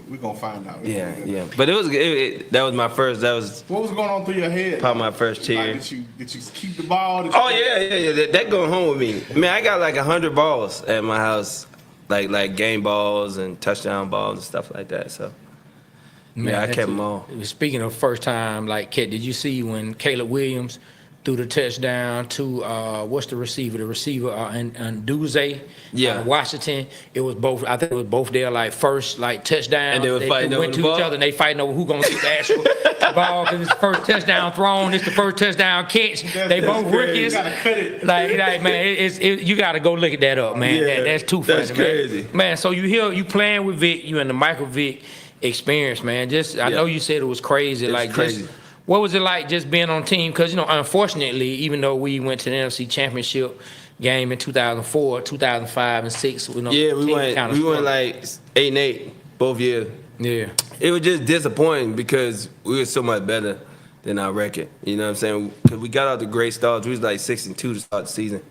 We're going to find out. Yeah. But it was that was my first. That was What was going on through your head? probably my first cheer. Like, did you keep the ball? Oh yeah. That going home with me. Man, I got like 100 balls at my house, like game balls and touchdown balls and stuff like that. So yeah, I kept them all. Speaking of first time, like, did you see when Caleb Williams threw the touchdown to what's the receiver? The receiver and Duze, Washington. It was both. I think it was both their like first like touchdown. And they were fighting over went the to ball? each other and they fighting over who gonna get the actual ball because it's the first touchdown thrown. It's the first touchdown catch. They both rookies. You gotta cut it. Like man, you gotta go look at that up, man. Yeah, that's too funny, that's crazy. man. So you playing with Vic, you in the Michael Vick experience, man. I know you said it was crazy. It's like crazy. Just, what was it like just being on team? Because, unfortunately, even though we went to the NFC Championship game in 2004, 2005, and 6. Yeah, we went like 8-8 both years. Yeah. It was just disappointing because we were so much better than our record. You know what I'm saying? Because we got out the great starts. We was like 6-2 to start the season.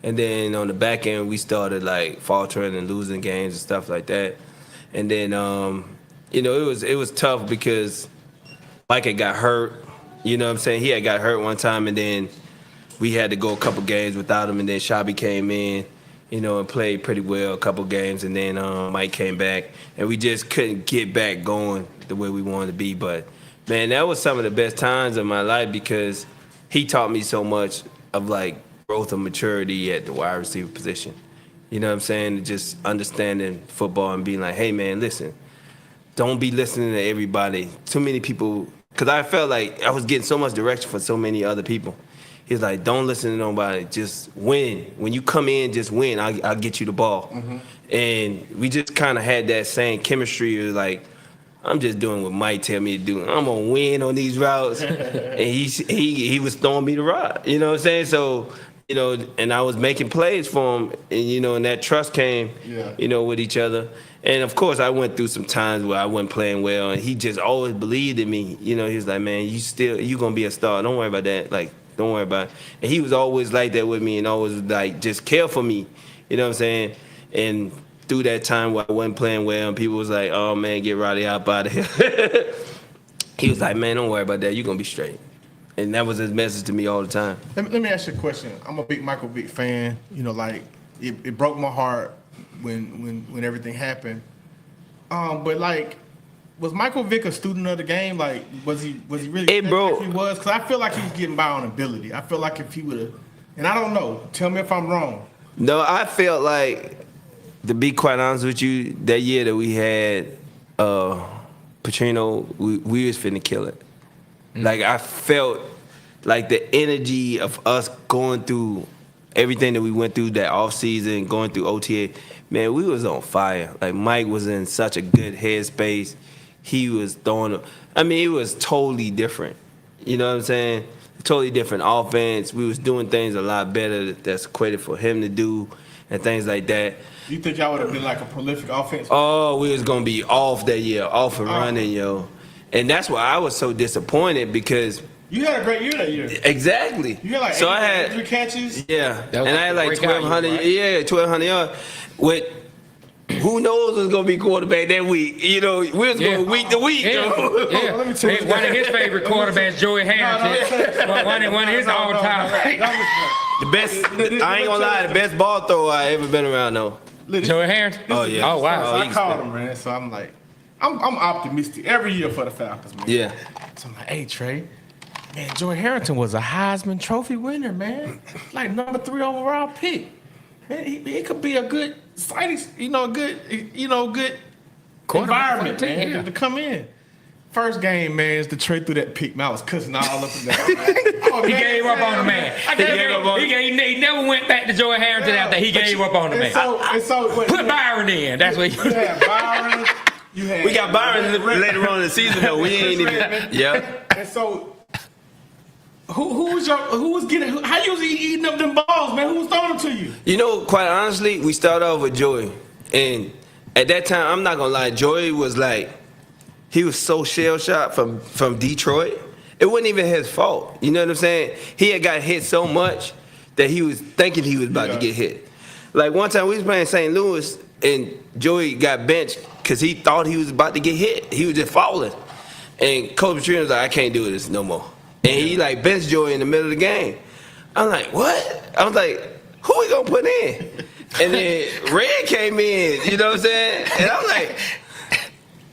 And then on the back end, we started like faltering and losing games and stuff like that. And then, it was tough because Mike had got hurt, you know what I'm saying? He had got hurt one time, and then we had to go a couple games without him, and then Shabby came in, and played pretty well a couple games, and then Mike came back, and we just couldn't get back going the way we wanted to be. But, man, that was some of the best times of my life because he taught me so much of, like, growth and maturity at the wide receiver position. You know what I'm saying? Just understanding football and being like, hey, man, listen, don't be listening to everybody. Too many people. Because I felt like I was getting so much direction from so many other people. He's like, don't listen to nobody. Just win. When you come in, just win. I'll get you the ball. Mm-hmm. And we just kind of had that same chemistry. It was like, I'm just doing what Mike tell me to do. I'm going to win on these routes. And he was throwing me the rock. You know what I'm saying? So, and I was making plays for him. And, and that trust came, with each other. And, of course, I went through some times where I wasn't playing well, and he just always believed in me. He was like, man, you going to be a star. Don't worry about that. Like, don't worry about it. And he was always like that with me and always, like, just care for me. You know what I'm saying? And through that time where I wasn't playing well and people was like, oh, man, get Roddy out of here. He was like, man, don't worry about that. You're going to be straight. And that was his message to me all the time. Let me ask you a question. I'm a big Michael Vick fan. It broke my heart when everything happened. But like, was Michael Vick a student of the game? Like, was he really? Hey, bro. Like he was, because I feel like he was getting by on ability. I feel like if he would have, and I don't know. Tell me if I'm wrong. No, I felt like, to be quite honest with you, that year that we had Petrino, we was finna kill it. Like, I felt like the energy of us going through everything that we went through that offseason, going through OTA, man, we was on fire. Like, Mike was in such a good headspace. He was throwing, it was totally different. You know what I'm saying? Totally different offense. We was doing things a lot better that's equated for him to do and things like that. You think y'all would have been like a prolific offense? Oh, we was going to be off that year, off and running, yo. And that's why I was so disappointed because... You had a great year that year. Exactly. You had like 800 catches. Yeah. And I had like 1,200, right? Yeah, 1,200 yards. With who knows who's going to be quarterback that week. You know, we was going week to week. Yeah. Let me tell you. One of his favorite quarterbacks, Joey Harrington. One of his all-time. The best, I ain't going to lie, the best ball thrower I ever been around, though. Joey Harrington? Oh, yeah. Oh, wow. So I called him, man. So I'm like, I'm optimistic every year for the Falcons, man. Yeah. So I'm like, hey, Trey. Man, Joey Harrington was a Heisman Trophy winner, man. Like number 3 overall pick. Man, he could be a good good environment, man, to come in. First game, man, is the Trey threw that pick. Man, I was cussing all up and down. He gave up on the man. He never went back to Joey Harrington after he gave up on the man. Put Byron in. That's what you had. Byron. We got Byron later on in the season, though. We ain't even. Yeah. And so. Who was getting? How you was eating up them balls, man? Who was throwing them to you? You know, quite honestly, we started off with Joey, and at that time, I'm not gonna lie, Joey was like, he was so shell shocked from Detroit. It wasn't even his fault. You know what I'm saying? He had got hit so much that he was thinking he was about to get hit. Like one time we was playing St. Louis, and Joey got benched because he thought he was about to get hit. He was just falling, and Coach Petrino was like, I can't do this no more. And he like benched Joey in the middle of the game. I'm like, what? I was like, who we gonna put in? And then Red came in, you know what I'm saying? And I'm like,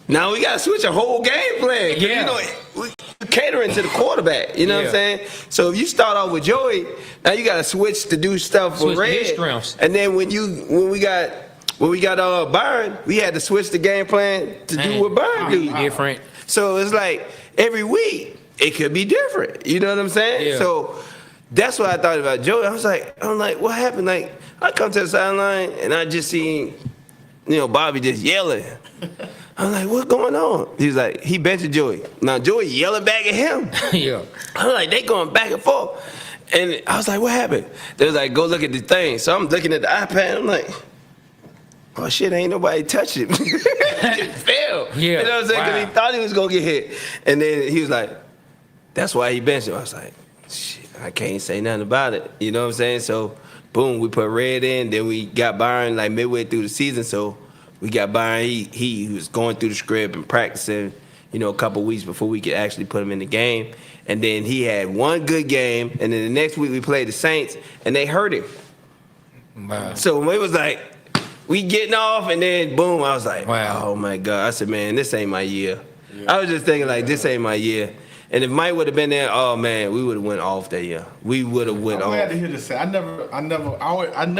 now we gotta switch a whole game plan. Yeah. You know, we're catering to the quarterback, you know what I'm saying? So if you start off with Joey, now you gotta switch to do stuff for Red. And then when we got Byron, we had to switch the game plan to do what Byron do. Different. So it's like every week, it could be different. You know what I'm saying? Yeah. So that's what I thought about Joey. I'm like, what happened? Like, I come to the sideline and I just seen, Bobby just yelling. I'm like, what's going on? He's like, he benched Joey. Now Joey yelling back at him. Yeah. I'm like, they going back and forth. And I was like, what happened? They was like, go look at the thing. So I'm looking at the iPad. I'm like, oh shit, ain't nobody touched it. It fell. Yeah. You know what I'm saying? Because he thought he was going to get hit. And then he was like, that's why he benched him. I was like, shit, I can't say nothing about it. You know what I'm saying? So, boom, we put Red in. Then we got Byron like midway through the season. So we got Byron. He was going through the script and practicing, a couple weeks before we could actually put him in the game. And then he had one good game. And then the next week we played the Saints, and they hurt him. Wow. So it was like, we getting off, and then boom, I was like, wow. Oh my God. I said, man, this ain't my year. Yeah. I was just thinking like, this ain't my year. And if Mike would have been there, oh man, we would have went off that year. We would have went off. I'm glad to hear this. I never.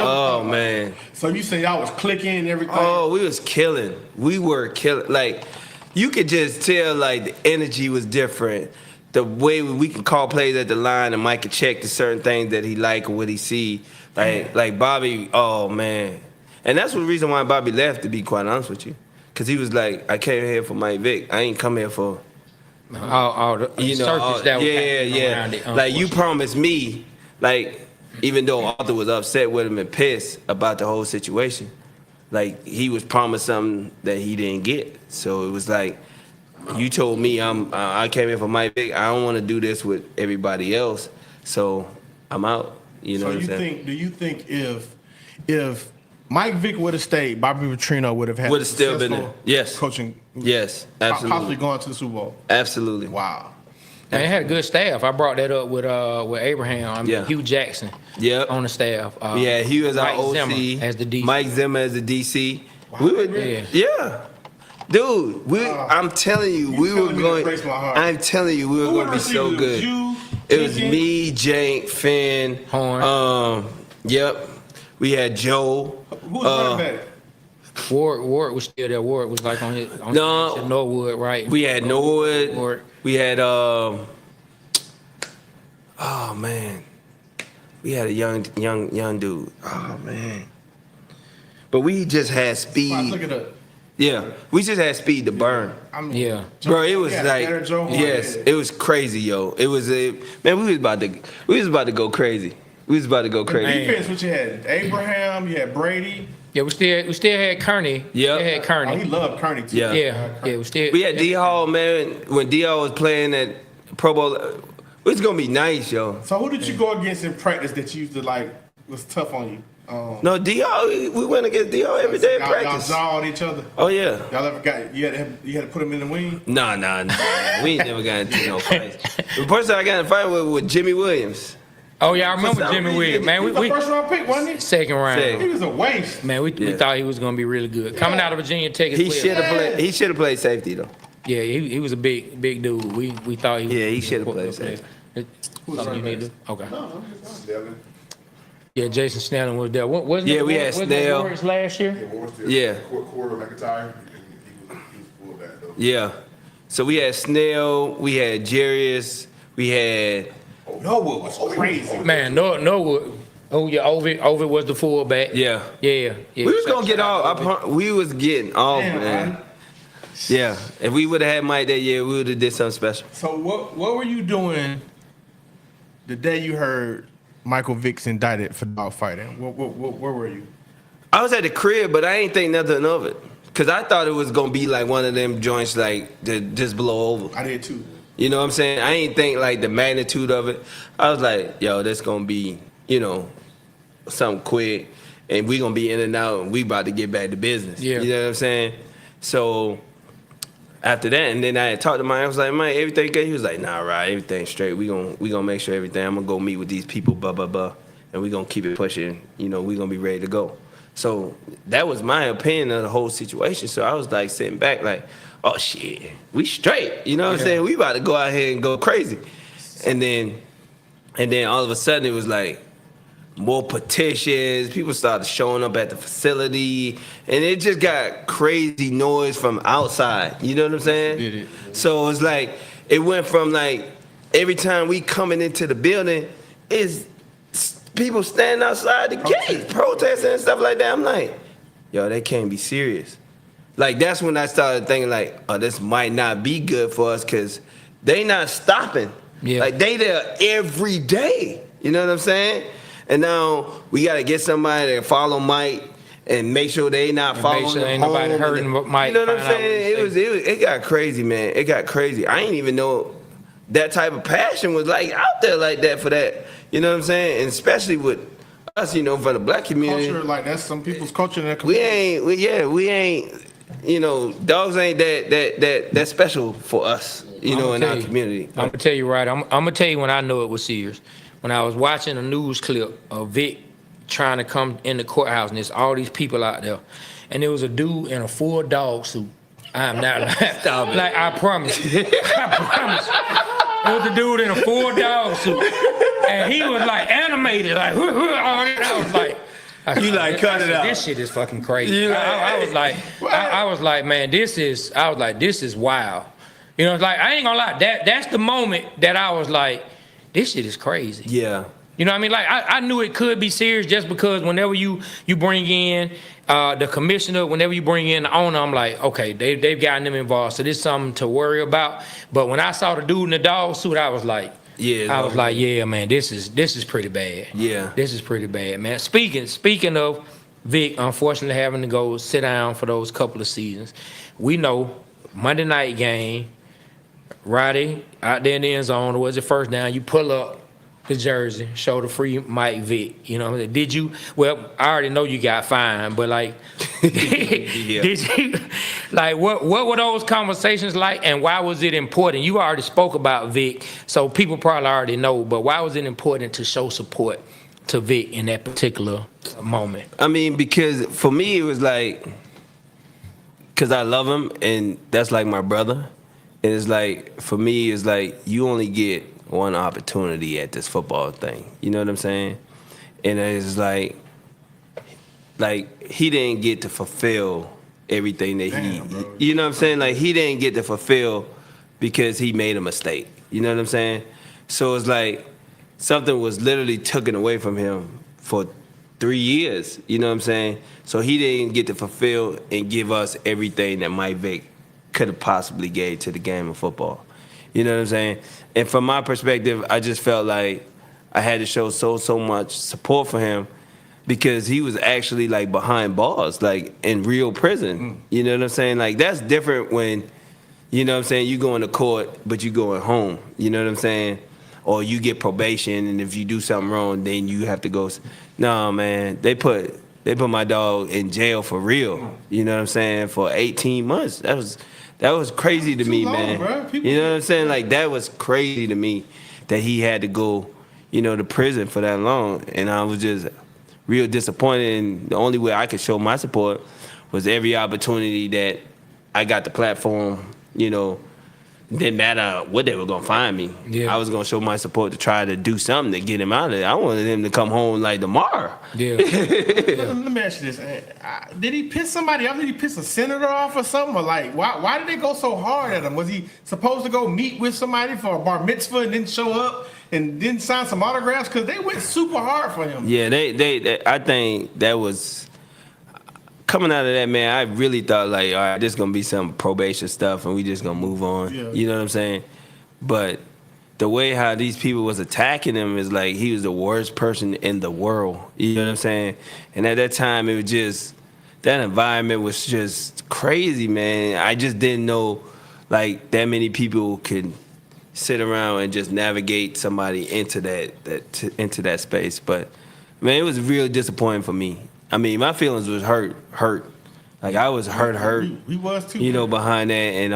Oh man. So you say y'all was clicking and everything? Oh, we was killing. We were killing. Like, you could just tell like the energy was different. The way we can call plays at the line and Mike could check the certain things that he like or what he see. Like Bobby. Oh man. And that's the reason why Bobby left, to be quite honest with you, because he was like, I came here for Mike Vick. I ain't come here for. All the circus that was around it. Like, you promised me, like, even though Arthur was upset with him and pissed about the whole situation, like, he was promised something that he didn't get. So it was like, you told me I came here for Mike Vick. I don't want to do this with everybody else, so I'm out. You know what I'm saying? Do you think if Mike Vick would have stayed, Bobby Petrino would have still been there? Yes. Coaching. Yes, absolutely. Possibly going to the Super Bowl. Absolutely. Wow. And they had a good staff. I brought that up with Abraham. Hugh Jackson. Yep. On the staff. Yeah, he was our OC. Zimmer as the DC. Mike Zimmer as the DC. Wow. We would. Yeah. Dude, I'm telling you, we were going. I'm telling you, we were going to be so good. It was me, Jank, Finn, Horn. Yep. We had Joe. Who's running back? Ward was still there. Ward was like on Norwood, right? We had Norwood. Ward. We had oh man, we had a young dude. Oh man, but we just had speed. Look it up. Yeah, we just had speed to burn. Yeah, bro, it was like yes, it was crazy, yo. It was man, we was about to go crazy. We was about to go crazy. Defense, what you had? Abraham, you had Brady. Yeah, we still had Kearney. Yeah, had Kearney. Oh, he loved Kearney too. Yeah. We had D Hall, man. When D Hall was playing at Pro Bowl, it was gonna be nice, yo. So who did you go against in practice that you used to like was tough on you? No, D Hall. We went against D Hall every day in practice. Y'all jawed each other. Oh yeah. Y'all ever got you had to put him in the wing? Nah. We ain't never got into no fights. The person I got in a fight with was Jimmy Williams. Oh yeah, I remember Jimmy Williams. Man, he was the first round pick, wasn't he? Second round. He was a waste. Man, we thought he was gonna be really good. Coming out of Virginia Tech. He should have played. He should have played safety though. Yeah, he was a big dude. We thought he was. Yeah, he should have played safety. Something you need to do? Okay. No, Yeah, Jason Snelling was there. Wasn't Yeah, it, we had Snell. Warriors last year? Yeah. Quarter McIntyre. He was fullback though. Yeah. So we had Snell. We had Jarius. We had. Norwood was crazy. Man, Norwood. Oh yeah, Ovid was the fullback. Yeah. Yeah. We was gonna get off. We was getting off, man. Yeah. If we would have had Mike that year, we would have did something special. So what were you doing the day you heard Michael Vick's indicted for dog fighting? Where were you? I was at the crib, but I ain't think nothing of it. Cause I thought it was gonna be like one of them joints like that just blow over. I did too. You know what I'm saying? I ain't think like the magnitude of it. I was like, yo, that's gonna be, something quick, and we gonna be in and out, and we about to get back to business. Yeah. You know what I'm saying? So after that, and then I had talked to Mike. I was like, Mike, everything good? He was like, nah, right, everything's straight. We gonna make sure everything. I'm gonna go meet with these people, blah blah blah, and we gonna keep it pushing. We gonna be ready to go. So that was my opinion of the whole situation. So I was like sitting back, like, oh shit, we straight. You know what I'm saying? We about to go out here and go crazy. And then all of a sudden it was like more petitions. People started showing up at the facility, and it just got crazy noise from outside. You know what I'm saying? Did it? So it's like it went from like every time we coming into the building, is people standing outside the gate, protesting and stuff like that. I'm like, yo, they can't be serious. Like, that's when I started thinking, like, oh, this might not be good for us because they not stopping. Yeah. Like, they there every day. You know what I'm saying? And now we got to get somebody to follow Mike and make sure they not following make sure him ain't nobody home. hurting Mike. You know what I'm find out saying? It got crazy, man. It got crazy. I ain't even know that type of passion was, like, out there like that for that. You know what I'm saying? And especially with us, from the black community. Culture, like, that's some people's culture in their community. We ain't, dogs ain't that special for us, in our community. I'm gonna tell you right. I'm gonna tell you when I know it was serious. When I was watching a news clip of Vic trying to come in the courthouse, and there's all these people out there, and there was a dude in a full dog suit. I'm not like I promise. I promise. There was a dude in a full dog suit, and he was like animated, like. I was like. You like cut it out. This shit is fucking crazy. I was like, man, this is wild. Like I ain't gonna lie, that's the moment that I was like, this shit is crazy. Yeah. You know what I mean? Like I knew it could be serious just because whenever you bring in the commissioner, whenever you bring in the owner, I'm like, okay, they've gotten them involved, so there's something to worry about. But when I saw the dude in the dog suit, I was like. Yeah, I was like, yeah, man, this is pretty bad. Yeah, this is pretty bad, man. Speaking of Vic, unfortunately having to go sit down for those couple of seasons, we know Monday night game, Roddy out there in the end zone, was it first down? You pull up the jersey, show the free Mike Vick. Did you? Well, I already know you got fined, but like, did you? Like, what were those conversations like, and why was it important? You already spoke about Vic, so people probably already know. But why was it important to show support to Vic in that particular moment? I mean, because for me, it was like because I love him, and that's like my brother. And it's like, for me, it's like you only get one opportunity at this football thing. You know what I'm saying? And it's like he didn't get to fulfill everything that you know what I'm saying? Like, he didn't get to fulfill because he made a mistake. You know what I'm saying? So it's like something was literally taken away from him for 3 years. You know what I'm saying? So he didn't get to fulfill and give us everything that Mike Vick could have possibly gave to the game of football. You know what I'm saying? And from my perspective, I just felt like I had to show so much support for him because he was actually like behind bars, like in real prison. You know what I'm saying? Like, that's different when, you know what I'm saying, you go into court, but you going home. You know what I'm saying? Or you get probation, and if you do something wrong, then you have to go. No, man, they put my dog in jail for real. You know what I'm saying? For 18 months. That was crazy to me, man. You know what I'm saying? Like, that was crazy to me that he had to go, you know, to prison for that long. And I was just real disappointed. And the only way I could show my support was every opportunity that I got the platform, you know, didn't matter what they were going to find me. Yeah. I was going to show my support to try to do something to get him out of there. I wanted him to come home like tomorrow. Yeah. Let me ask you this. Did he piss somebody off? Did he piss a senator off or something? Or like, why did they go so hard at him? Was he supposed to go meet with somebody for a bar mitzvah and didn't show up and didn't sign some autographs? Because they went super hard for him. Yeah, they I think that was... Coming out of that, man, I really thought, like, all right, this is going to be some probation stuff and we just going to move on. Yeah. You know what I'm saying? But the way how these people was attacking him is like he was the worst person in the world. You know what I'm saying? And at that time, it was just, that environment was just crazy, man. I just didn't know, like, that many people could sit around and just navigate somebody into that space. But, man, it was really disappointing for me. I mean, my feelings was hurt. Like, I was hurt. We was too. You know, behind that, and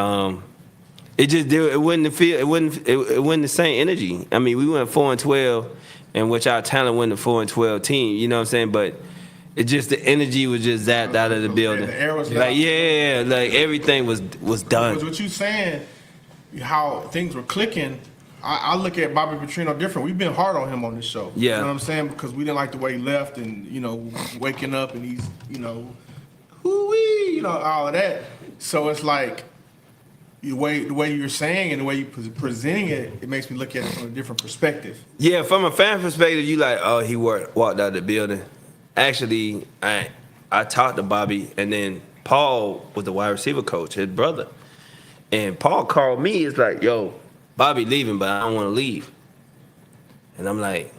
it wasn't the same energy. I mean, we went 4-12, and which our talent went the 4-12 team. You know what I'm saying? But it just, the energy was just zapped out of the building. The air was like, yeah, like everything was done. Because what you saying, how things were clicking. I look at Bobby Petrino different. We've been hard on him on this show. Yeah. You know what I'm saying? Because we didn't like the way he left and, you know, waking up and he's, you know, hoo-wee, you know, all of that. So it's like the way you're saying and the way you're presenting it, it makes me look at it from a different perspective. Yeah, from a fan perspective, you like, oh, he walked out of the building. Actually, I talked to Bobby, and then Paul was the wide receiver coach, his brother. And Paul called me. It's like, yo, Bobby leaving, but I don't want to leave. And I'm like,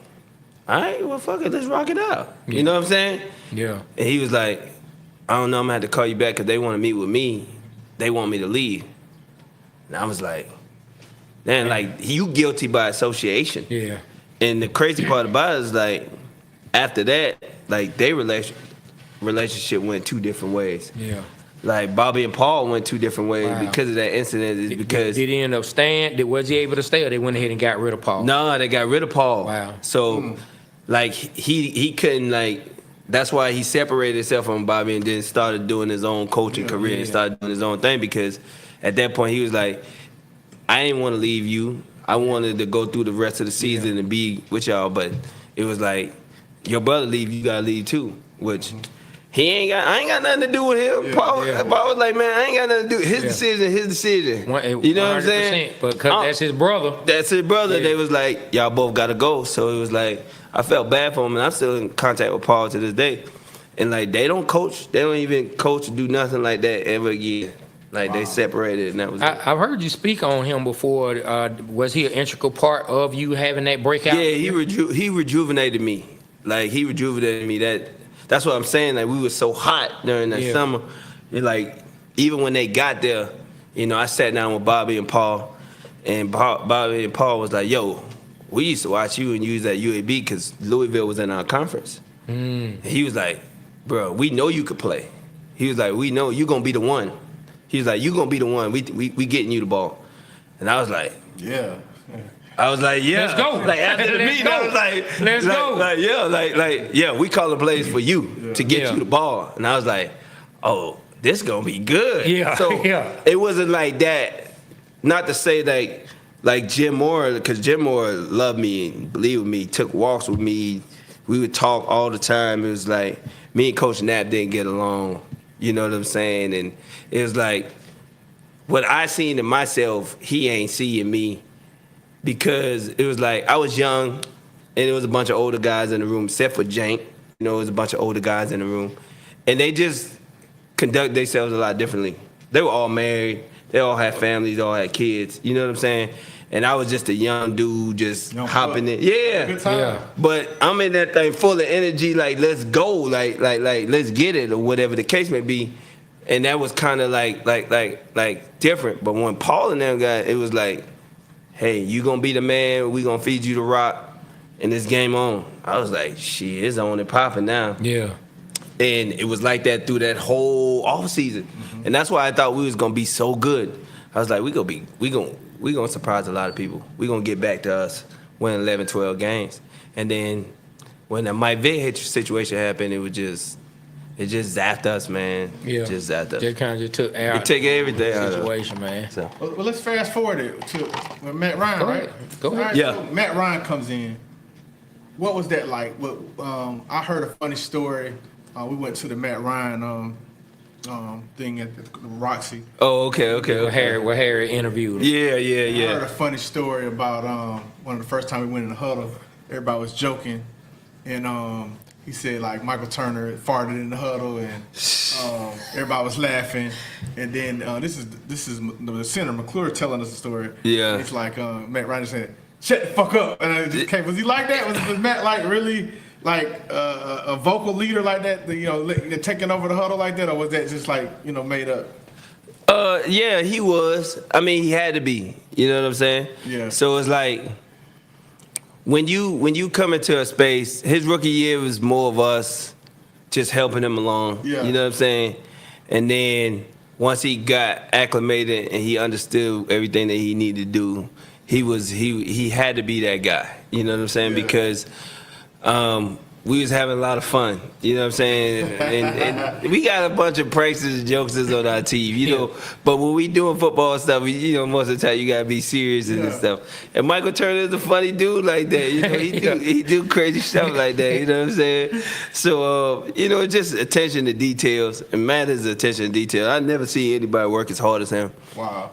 all right, well, fuck it, let's rock it out. Yeah. You know what I'm saying? Yeah. And he was like, I don't know, I'm going to have to call you back because they want to meet with me. They want me to leave. And I was like, man, like, you guilty by association. Yeah. And the crazy part about it is, like, after that, like, their relationship went two different ways. Yeah. Like, Bobby and Paul went two different ways because of that incident. Is because did he end up staying? Was he able to stay, or they went ahead and got rid of Paul? No, they got rid of Paul. Wow. So, like, he couldn't, like, that's why he separated himself from Bobby and then started doing his own coaching career and started doing his own thing, because at that point he was like, I didn't want to leave you. I wanted to go through the rest of the season and be with y'all, but it was like, your brother leave, you gotta leave too, which I ain't got nothing to do with him. Paul was like, man, I ain't got nothing to do. His decision. You know what I'm saying? Because that's his brother. That's his brother. Yeah. They was like, y'all both got to go. So it was like, I felt bad for him, and I'm still in contact with Paul to this day. And, like, they don't coach. They don't even coach or do nothing like that ever again. Like, they separated, and that was it. I've heard you speak on him before. Was he an integral part of you having that breakout? Yeah, he rejuvenated me. Like, he rejuvenated me. That's what I'm saying. Like, we were so hot during that summer. And, like, even when they got there, you know, I sat down with Bobby and Paul, and Bobby and Paul was like, yo, we used to watch you and use at UAB because Louisville was in our conference. And he was like, bro, we know you could play. He was like, we know you're going to be the one. He was like, you're going to be the one. We getting you the ball. And I was like, yeah. I was like, yeah. Let's go. Like, after the meeting, I was like, let's go. Like, yeah, we calling plays for you to get you the ball. And I was like, oh, this gonna be good. Yeah, So yeah. it wasn't like that. Not to say like Jim Moore, because Jim Moore loved me and believed with me, took walks with me. We would talk all the time. It was like me and Coach Knapp didn't get along. You know what I'm saying? And it was like what I seen in myself, he ain't seeing me, because it was like I was young and it was a bunch of older guys in the room, except for Jank. You know, it was a bunch of older guys in the room. And they just conduct themselves a lot differently. They were all married. They all had families. They all had kids. You know what I'm saying? And I was just a young dude just hopping in. Yeah. Good time. Yeah. But I'm in that thing full of energy, like, let's go, like let's get it, or whatever the case may be. And that was kind of like different. But when Paul and them got, it was like, hey, you gonna be the man, we gonna feed you the rock, and this game on. I was like, shit, it's on and popping now. Yeah. And it was like that through that whole off season. Mm-hmm. And that's why I thought we was gonna be so good. I was like, we gonna surprise a lot of people. We gonna get back to us winning 11, 12 games. And then when the Mike Vick situation happened, it just zapped us, man. Yeah. Just zapped us. Just kind of just took out. It took everything out of it. Situation, man. So. Well, let's fast forward it to Matt Ryan, Go right? ahead. Go ahead. All right, Yeah. so Matt Ryan comes in. What was that like? What I heard a funny story. We went to the Matt Ryan thing at the Roxy. Oh, okay. Where Harry interviewed him. Yeah. I heard a funny story about one of the first time we went in the huddle. Everybody was joking, and he said like Michael Turner farted in the huddle, and everybody was laughing. And then this is the center McClure telling us the story. Yeah. It's like Matt Ryan said, "Shut the fuck up," and I just came. Was he like that? Was Matt like really like a vocal leader like that? Taking over the huddle like that, or was that just like made up? Yeah, he was. I mean, he had to be. You know what I'm saying? Yeah. So it's like when you come into a space, his rookie year was more of us just helping him along. Yeah. You know what I'm saying? And then once he got acclimated and he understood everything that he needed to do, he had to be that guy. You know what I'm saying? Yeah. Because we was having a lot of fun, you know what I'm saying? And we got a bunch of pranks and jokes on our team, you know. But when we doing football stuff, most of the time you gotta be serious and stuff. And Michael Turner is a funny dude like that, you know. He do crazy stuff like that, you know what I'm saying? So just attention to details. And Matt is attention to detail. I never see anybody work as hard as him. Wow.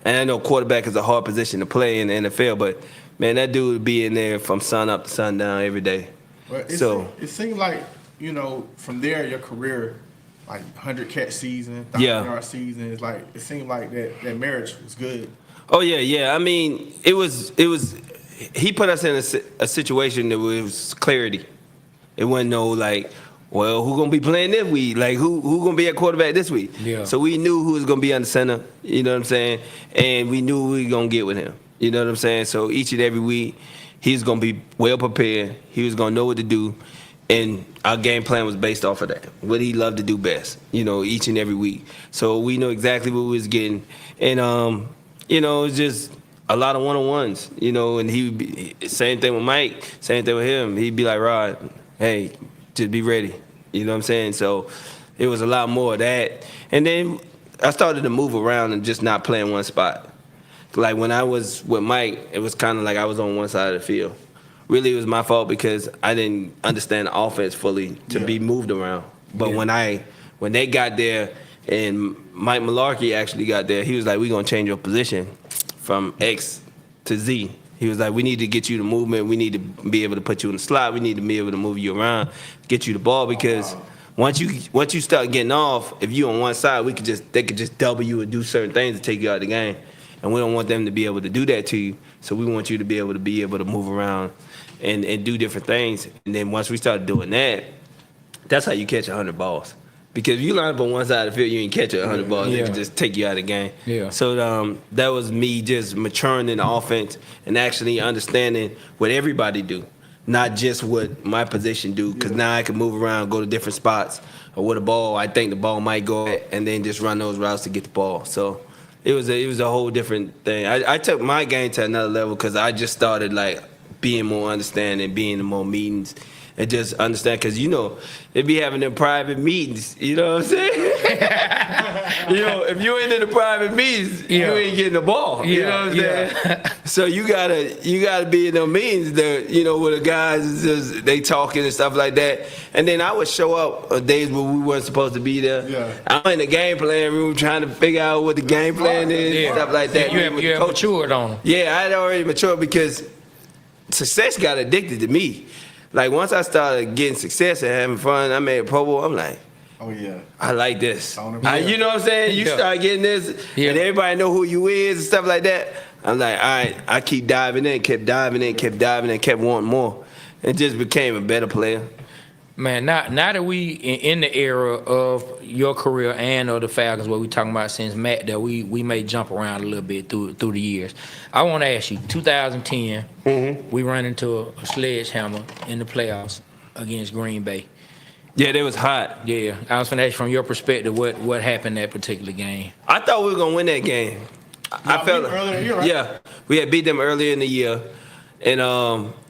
And I know quarterback is a hard position to play in the NFL, but man, that dude would be in there from sun up to sundown every day. Well, it seemed like, from there, your career, like 100 catch season, 1,000-yard season, it's like it seemed like that marriage was good. Oh yeah. I mean, it was. He put us in a situation that was clarity. It wasn't no like, well, who gonna be playing this week? Like who gonna be at quarterback this week? Yeah. So we knew who was gonna be on the center. You know what I'm saying? And we knew we were gonna get with him. You know what I'm saying? So each and every week, he was going to be well prepared. He was going to know what to do. And our game plan was based off of that, what he loved to do best, each and every week. So we knew exactly what we was getting. And, it was just a lot of one-on-ones, and he would be, same thing with Mike, same thing with him. He'd be like, Rod, hey, just be ready. You know what I'm saying? So it was a lot more of that. And then I started to move around and just not play in one spot. Like when I was with Mike, it was kind of like I was on one side of the field. Really, it was my fault because I didn't understand the offense fully to be moved around. But when they got there and Mike Mularkey actually got there, he was like, we're going to change your position from X to Z. He was like, we need to get you the movement. We need to be able to put you in the slot. We need to be able to move you around, get you the ball because once you start getting off, if you on one side, they could just double you and do certain things to take you out of the game. And we don't want them to be able to do that to you. So we want you to be able to move around and do different things. And then once we started doing that, that's how you catch 100 balls. Because if you line up on one side of the field, you ain't catch 100 balls. They can just take you out of the game. Yeah. So that was me just maturing in the offense and actually understanding what everybody do, not just what my position do. Because now I can move around, go to different spots, or with a ball, I think the ball might go, and then just run those routes to get the ball. So it was a whole different thing. I took my game to another level because I just started like being more understanding, being in more meetings, and just understand, because they be having them private meetings. You know what I'm saying? If you ain't in the private meetings, you ain't getting the ball. You know what I'm saying? So you gotta be in them meetings that where the guys they talking and stuff like that. And then I would show up on days where we weren't supposed to be there. Yeah. I'm in the game plan room trying to figure out what the game plan is, and stuff like that. You have matured on them. Yeah, I had already matured because success got addicted to me. Like once I started getting success and having fun, I made a Pro Bowl. I'm like, oh yeah, I like this. You know what I'm saying? You start getting this, and everybody know who you is and stuff like that. I'm like, all right, I keep diving in, kept diving in, kept wanting more. It just became a better player. Man, now that we in the era of your career and of the Falcons, what we talking about since Matt, that we may jump around a little bit through the years. I want to ask you, 2010, we run into a sledgehammer in the playoffs against Green Bay. Yeah, they was hot. Yeah, I was going to ask you from your perspective what happened that particular game. I thought we were gonna win that game. I felt earlier in the year, right? Yeah, we had beat them earlier in the year, and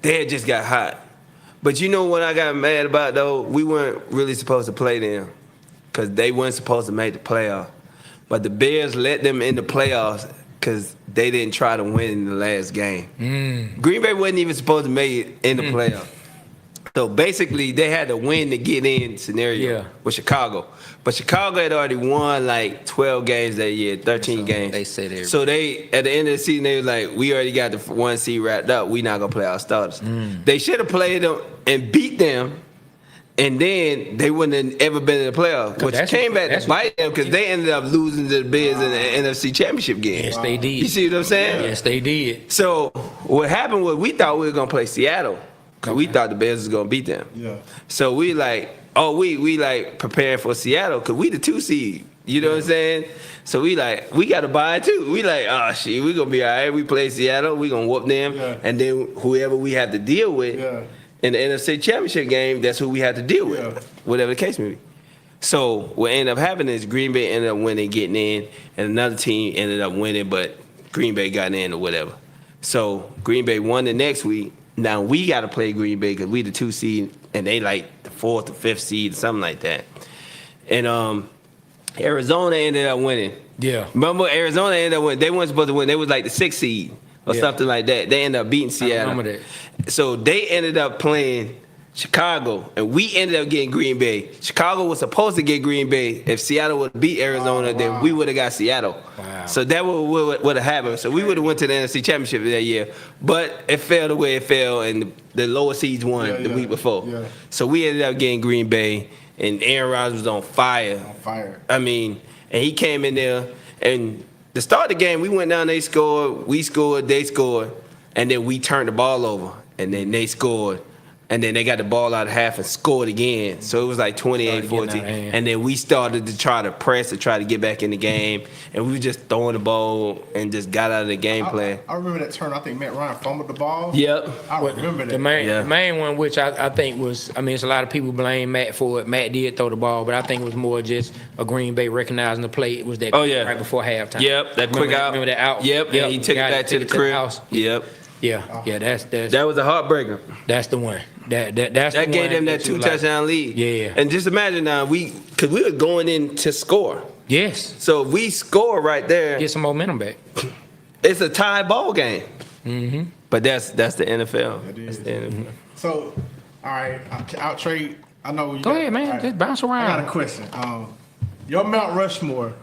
they had just got hot. But you know what I got mad about, though? We weren't really supposed to play them because they weren't supposed to make the playoff. But the Bears let them in the playoffs because they didn't try to win in the last game. Green Bay wasn't even supposed to make it in the playoff. So basically, they had to win to get in scenario with Chicago. But Chicago had already won like 12 games that year, 13 games. They said everything. So they, at the end of the season, they was like, we already got the 1 seed wrapped up. We not going to play our starters. They should have played them and beat them, and then they wouldn't have ever been in the playoffs, which came back to bite them because they ended up losing to the Bears in the NFC Championship game. Yes, they did. You see what I'm saying? Yes, they did. So what happened was we thought we were going to play Seattle because we thought the Bears was going to beat them. Yeah. So we like preparing for Seattle because we the 2 seed. You know what I'm saying? So we got to buy it too. We like, oh shit, we gonna be all right. We play Seattle, we gonna whoop them, and then whoever we have to deal with in the NFC Championship game, that's who we have to deal with, whatever the case may be. So what ended up happening is Green Bay ended up winning, getting in, and another team ended up winning, but Green Bay got in or whatever. So Green Bay won the next week. Now we got to play Green Bay because we the 2 seed, and they like the 4th or 5th seed, something like that. And Arizona ended up winning. Yeah. Remember, Arizona ended up winning. They weren't supposed to win. They was like the 6th seed or something like that. They ended up beating Seattle. I remember that. So they ended up playing Chicago, and we ended up getting Green Bay. Chicago was supposed to get Green Bay. If Seattle would beat Arizona, then we would have got Seattle. Wow. So that would have happened. So we would have went to the NFC Championship that year. But it fell the way it fell, and the lower seeds won the week before. Yeah. So we ended up getting Green Bay, and Aaron Rodgers was on fire. I mean, and he came in there, and to start the game, we went down, they scored, we scored, they scored, and then we turned the ball over, and then they scored. And then they got the ball out of half and scored again. So it was like 28-14. And then we started to try to press to try to get back in the game. And we were just throwing the ball and just got out of the game plan. I remember that turn. I think Matt Ryan fumbled the ball. Yep. I remember that. The main one, which I think was, I mean, it's a lot of people blame Matt for it. Matt did throw the ball, but I think it was more just a Green Bay recognizing the play. It was that right before halftime. Yep, that quick out. Remember that out? Yep, and he took it back to the crib. House. Yep. Yeah, that's that was a heartbreaker. That's the one. That's that gave them that 2 touchdown lead. Yeah. And just imagine now because we were going in to score. Yes. So if we score right there, get some momentum back. It's a tie ball game. Mm-hmm. But that's the NFL. It is. That's the NFL. So, all right, I'll trade. I know. Go ahead, man. Just bounce around. I got a question. Your Mount Rushmore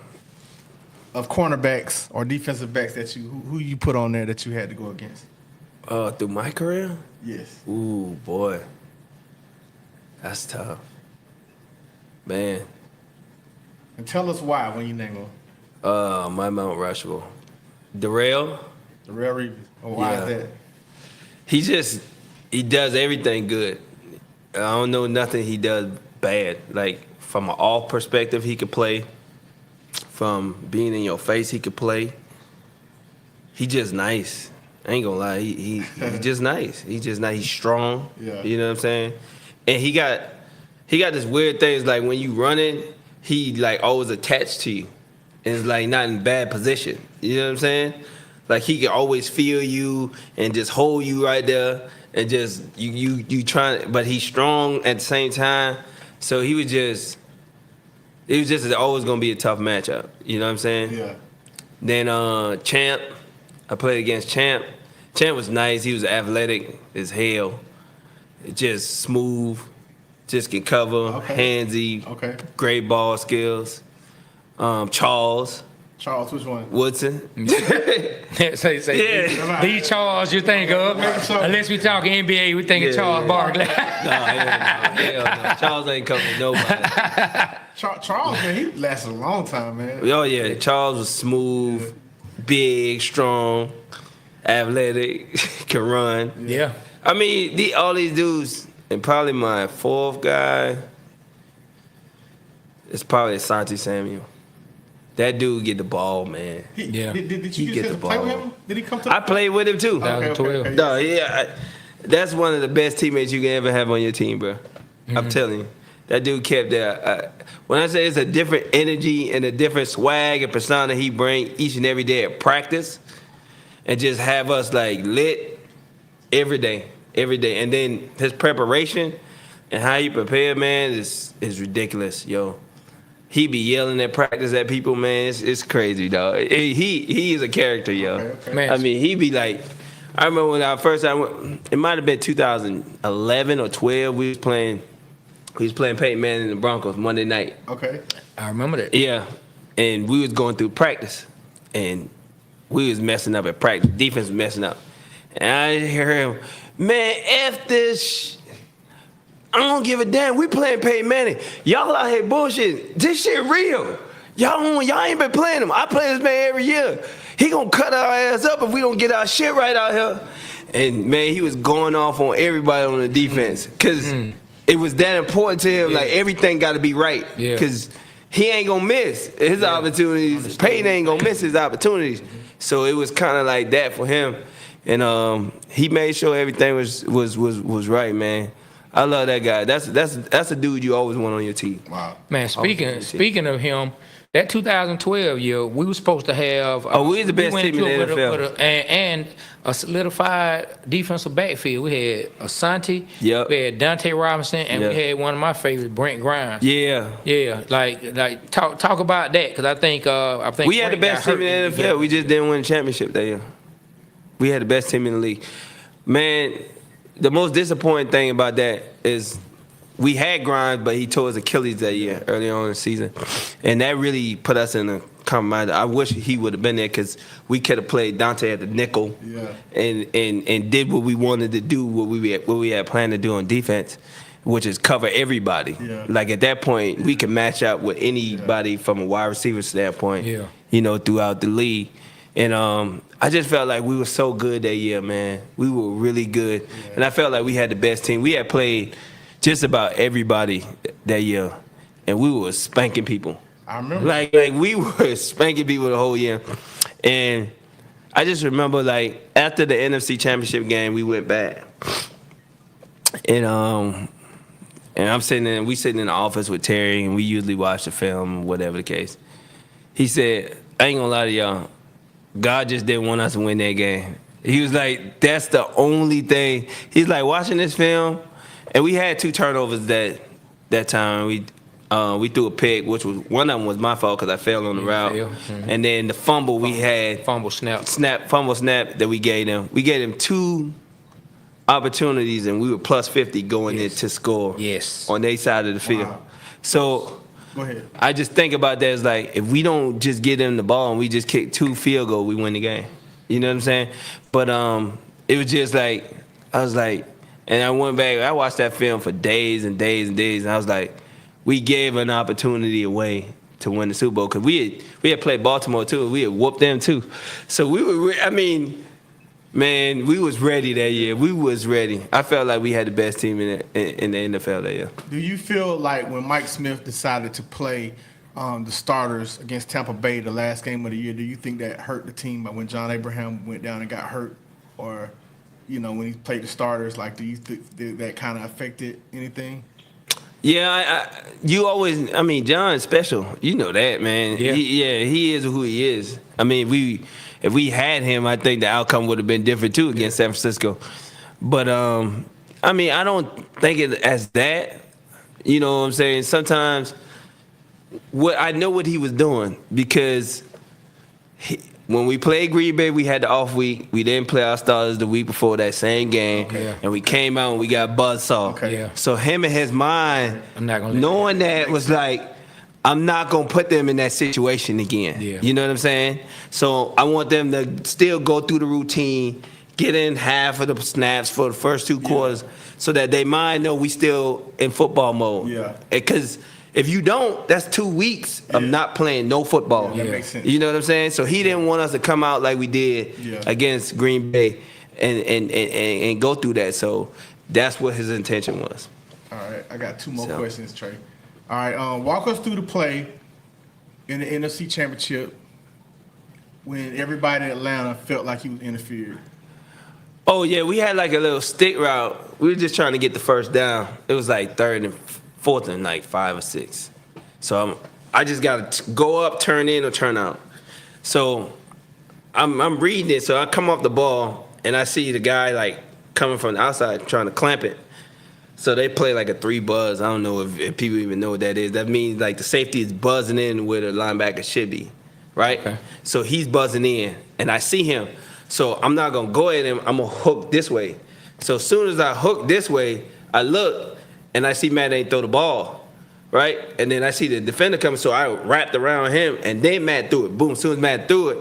of cornerbacks or defensive backs that who you put on there that you had to go against? Through my career? Yes. Ooh, boy. That's tough. Man. And tell us why when you name them. My Mount Rushmore. Darrell Reeves. Why is that? He does everything good. I don't know nothing he does bad. Like, from an off perspective, he could play. From being in your face, he could play. He just nice. I ain't gonna lie. He just nice. He just nice. He's strong. Yeah. You know what I'm saying? And he got this weird thing. It's like when you running, he like always attached to you. And it's like not in bad position. You know what I'm saying? Like he can always feel you and just hold you right there and just you trying, but he's strong at the same time. So it was just always gonna be a tough matchup. You know what I'm saying? Yeah. Then Champ, I played against Champ. Champ was nice. He was athletic as hell. Just smooth, just can cover, handsy, great ball skills. Charles, which one? Woodson. These Charles you think of. Unless we talk NBA, we think of Charles Barkley. Hell no. Charles ain't covering nobody. Charles, man, he lasted a long time, man. Oh yeah, Charles was smooth, big, strong, athletic, can run. Yeah. I mean, all these dudes, and probably my fourth guy is probably Asante Samuel. That dude get the ball, man. Did you get the play ball. with him? Did he come to? I played with him too. 2012. No, yeah, that's one of the best teammates you can ever have on your team, bro. I'm telling you, that dude kept that. When I say it's a different energy and a different swag and persona he bring each and every day at practice, and just have us like lit every day, and then his preparation and how he prepared, man, is ridiculous, yo. He be yelling at practice at people, man. It's crazy, dog. He is a character, yo. Man. I mean, he be like, I remember when I first time went, it might have been 2011 or 12. We was playing Peyton Manning and the Broncos Monday night. Okay. I remember that. Yeah, and we was going through practice, and we was messing up at practice. Defense was messing up, and I hear him, man, F this. I don't give a damn. We playing Peyton Manning. Y'all out here bullshit. This shit real. Y'all ain't been playing him. I play this man every year. He gonna cut our ass up if we don't get our shit right out here. And man, he was going off on everybody on the defense because it was that important to him. Like everything got to be right because he ain't gonna miss his opportunities. Peyton ain't gonna miss his opportunities. So it was kind of like that for him, and he made sure everything was right, man. I love that guy. That's a dude you always want on your team. Wow. Man, speaking of him, that 2012 year, we were supposed to have. We was the best team in the NFL. And a solidified defensive backfield. We had Asante. Yep. We had Dante Robinson, and we had one of my favorites, Brent Grimes. Yeah. Yeah. Like talk about that because I think we had the Brent best got team in hurt the NFL. We just didn't win a championship that year. We had the best team in the league. Man, the most disappointing thing about that is we had Grimes, but he tore his Achilles that year early on in the season. And that really put us in a compromise. I wish he would have been there because we could have played Dante at the nickel and did what we wanted to do, what we had planned to do on defense, which is cover everybody. Yeah. Like at that point, we could match up with anybody from a wide receiver standpoint, throughout the league. And I just felt like we were so good that year, man. We were really good. Yeah. And I felt like we had the best team. We had played just about everybody that year, and we were spanking people. I remember. Like we were spanking people the whole year. And I just remember, like, after the NFC Championship game, we went back. And we sitting in the office with Terry, and we usually watch the film, whatever the case. He said, I ain't gonna lie to y'all, God just didn't want us to win that game. He was like, that's the only thing. He's like, watching this film, and we had 2 turnovers that time. We threw a pick, which was one of them was my fault because I fell on the route. Mm-hmm. And then the fumble we had. Fumble snap that we gave them. We gave them 2 opportunities, and we were plus 50 going in to score on their side of the field. Wow. So go ahead. I just think about that as like, if we don't just get them the ball and we just kick 2 field goals, we win the game. You know what I'm saying? But it was just like, I was like, and I went back, I watched that film for days and days and days, and I was like, we gave an opportunity away to win the Super Bowl because we had played Baltimore too. We had whooped them too. So we were, man, we was ready that year. We was ready. I felt like we had the best team in the NFL that year. Do you feel like when Mike Smith decided to play the starters against Tampa Bay the last game of the year, do you think that hurt the team? Like when John Abraham went down and got hurt, or when he played the starters, like do you think that kind of affected anything? Yeah, you always. I mean, John's special. You know that, man. Yeah. He is who he is. I mean, if we had him, I think the outcome would have been different too against San Francisco. But I mean, I don't think it as that. You know what I'm saying? Sometimes, I know what he was doing because when we played Green Bay, we had the off week. We didn't play our starters the week before that same game, and we came out and we got buzzsaw. Okay. Yeah. So him in his mind, I'm not gonna knowing that was like, I'm not gonna put them in that situation again. Yeah. You know what I'm saying? So I want them to still go through the routine, get in half of the snaps for the first 2 quarters, so that they mind know we still in football mode. Yeah. Because if you don't, that's 2 weeks of not playing no football. That makes sense. You know what I'm saying? So he didn't want us to come out like we did against Green Bay and go through that. So that's what his intention was. All right, I got 2 more questions, Trey. All right, walk us through the play in the NFC Championship when everybody in Atlanta felt like he was interfered. Oh, yeah, we had like a little stick route. We were just trying to get the first down. It was like 3rd and 4th and like 5 or 6. So I just got to go up, turn in, or turn out. So I'm reading it. So I come off the ball, and I see the guy like coming from the outside trying to clamp it. So they play like a 3 buzz. I don't know if people even know what that is. That means like the safety is buzzing in where the linebacker should be, right? Okay. So he's buzzing in, and I see him. So I'm not going to go at him. I'm going to hook this way. So as soon as I hook this way, I look, and I see Matt ain't throw the ball, right? And then I see the defender coming, so I wrapped around him, and then Matt threw it. Boom, as soon as Matt threw it,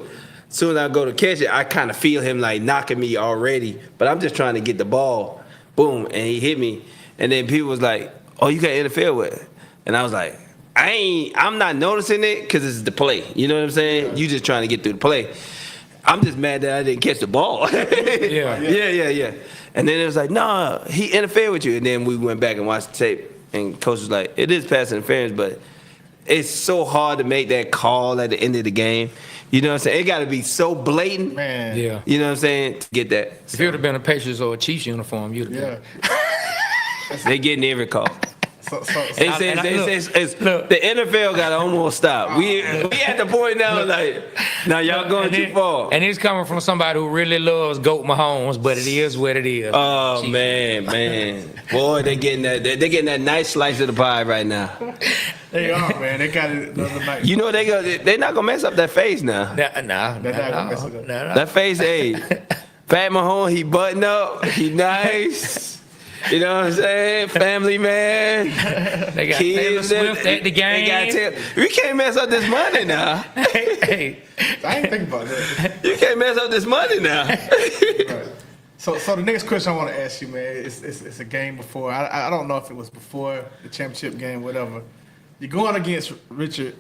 as soon as I go to catch it, I kind of feel him like knocking me already. But I'm just trying to get the ball. Boom, and he hit me. And then people was like, oh, you got interfered with. And I was like, I'm not noticing it because it's the play. You know what I'm saying? You just trying to get through the play. I'm just mad that I didn't catch the ball. Yeah. And then it was like, nah, he interfered with you. And then we went back and watched the tape. And coach was like, it is pass interference, but it's so hard to make that call at the end of the game. You know what I'm saying? It got to be so blatant. Man. Yeah. You know what I'm saying? To get that. If it would have been a Patriots or a Chiefs uniform, you'd have been. They getting every call. So, The NFL got to almost stop. We at the point now like, now y'all going too far. And it's coming from somebody who really loves Goat Mahomes, but it is what it is. Oh man, boy, they getting that nice slice of the pie right now. They are, man. They got it the other night. You know they're not gonna mess up that face now. They're not gonna mess it up. That face, hey, Pat Mahomes, he button up, he nice. You know what I'm saying? Family man. They got Taylor Swift at the game. We can't mess up this money now. Hey. I ain't think about that. You can't mess up this money now. Right. So the next question I want to ask you, man, it's a game before. I don't know if it was before the championship game, whatever. You're going against Richard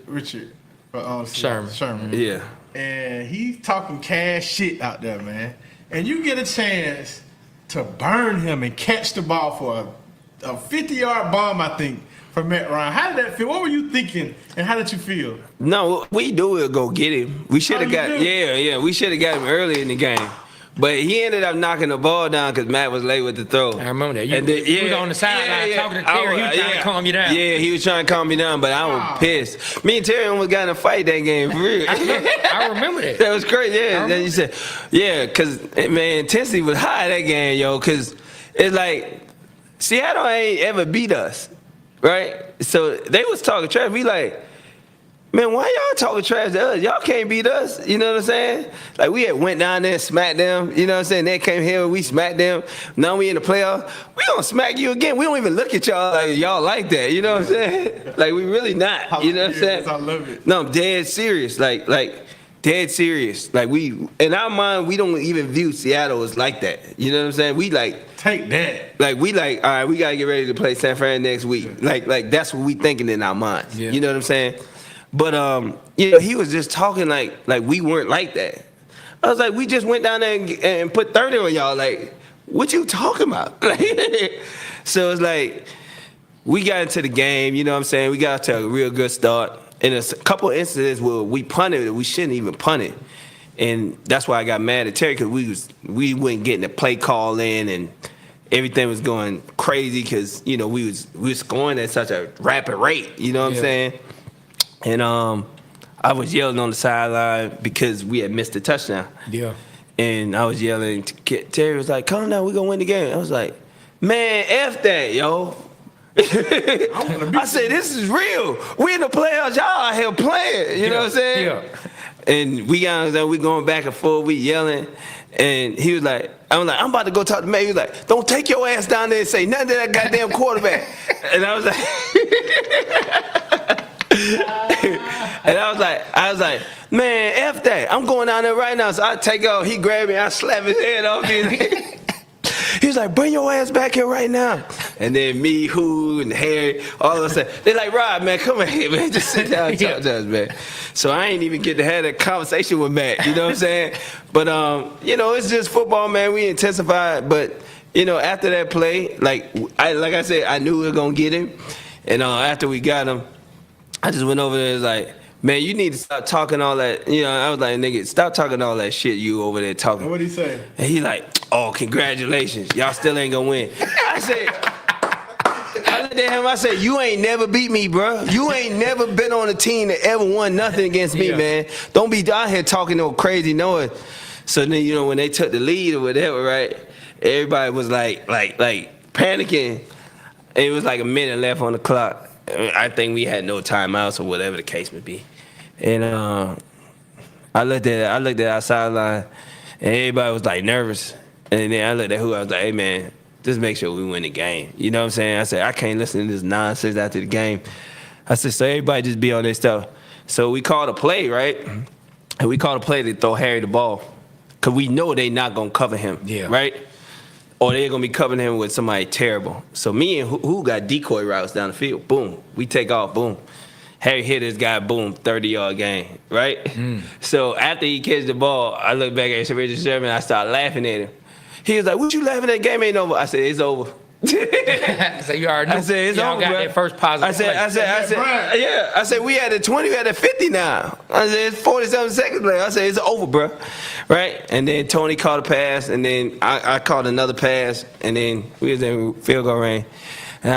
Sherman. Yeah. And he's talking cash shit out there, man. And you get a chance to burn him and catch the ball for a 50-yard bomb, I think, from Matt Ryan. How did that feel? What were you thinking, and how did you feel? No, we knew we'll go get him. We should have got, we should have got him early in the game. But he ended up knocking the ball down because Matt was late with the throw. I remember that. You was on the sideline talking to Terry. He was trying to calm you down. Yeah, he was trying to calm me down, but I was pissed. Me and Terry almost got in a fight that game, for real. I remember that. That was crazy, yeah. Then you said, because, man, intensity was high that game, yo, because it's like, Seattle ain't ever beat us, right? So they was talking trash. We like, man, why y'all talking trash to us? Y'all can't beat us. You know what I'm saying? Like, we had went down there and smacked them. You know what I'm saying? They came here, we smacked them. Now we in the playoffs. We gonna smack you again. We don't even look at y'all like y'all like that. You know what I'm saying? Like, we really not. You know what I'm saying? I love it. No, I'm dead serious. Like dead serious. Like, we, in our mind, we don't even view Seattle as like that. You know what I'm saying? We like, take that. Like, we like, all right, we gotta get ready to play San Fran next week. Like that's what we thinking in our minds. Yeah. You know what I'm saying? But you know, he was just talking like we weren't like that. I was like, we just went down there and put 30 on y'all. Like, what you talking about? So it's like, we got into the game. You know what I'm saying? We got to a real good start. And there's a couple incidents where we punted, we shouldn't even punt it. And that's why I got mad at Terry, because we wasn't getting the play call in, everything was going crazy because we was scoring at such a rapid rate. You know what I'm saying? And I was yelling on the sideline because we had missed a touchdown. Yeah. And I was yelling. Terry was like, "Calm down, we gonna win the game." I was like, "Man, F that, yo." I said, "This is real. We in the playoffs. Y'all out here playing." You know what I'm saying? Yeah. And we going back and forth. We yelling. And he was like, I'm about to go talk to Matt. He was like, "Don't take your ass down there and say nothing to that goddamn quarterback." And I was like, I was like, "Man, F that. I'm going down there right now." So I take off. He grabbed me. I slap his head off. He was like, "Bring your ass back here right now." And then me, and Harry, all of a sudden, they're like, "Rod, man, come here, man. Just sit down and talk to us, man." So I ain't even get to have that conversation with Matt. You know what I'm saying? But, it's just football, man. We intensified. But, after that play, like I said, I knew we were going to get him. And after we got him, I just went over there and was like, "Man, you need to stop talking all that." I was like, "Nigga, stop talking all that shit you over there talking." What'd he say? And he like, "Oh, congratulations. Y'all still ain't gonna win." I looked at him, I said, "You ain't never beat me, bro. You ain't never been on a team that ever won nothing against me, man. Don't be out here talking no crazy noise." So then, when they took the lead or whatever, right, everybody was like panicking. It was like a minute left on the clock. I think we had no timeouts or whatever the case may be. And I looked at our sideline, and everybody was like nervous. And then I looked at I was like, "Hey man, just make sure we win the game." You know what I'm saying? I said, "I can't listen to this nonsense after the game." I said, "So everybody just be on their stuff." So we called a play, right? And we called a play to throw Harry the ball. Because we know they not going to cover him, right? Or they're going to be covering him with somebody terrible. So me and who got decoy routes down the field. Boom. We take off. Boom. Harry hit this guy. Boom. 30-yard gain, right? So after he catches the ball, I look back at Richard Sherman. I start laughing at him. He was like, "What you laughing at? Game ain't over." I said, "It's over." So you already know. I said, "It's over, got bro." that first positive. I said, "We had a 20, we had a 50 now." I said, "It's 47 seconds left." I said, "It's over, bro." Right? And then Tony called a pass, and then I called another pass, and then we was in field goal range. And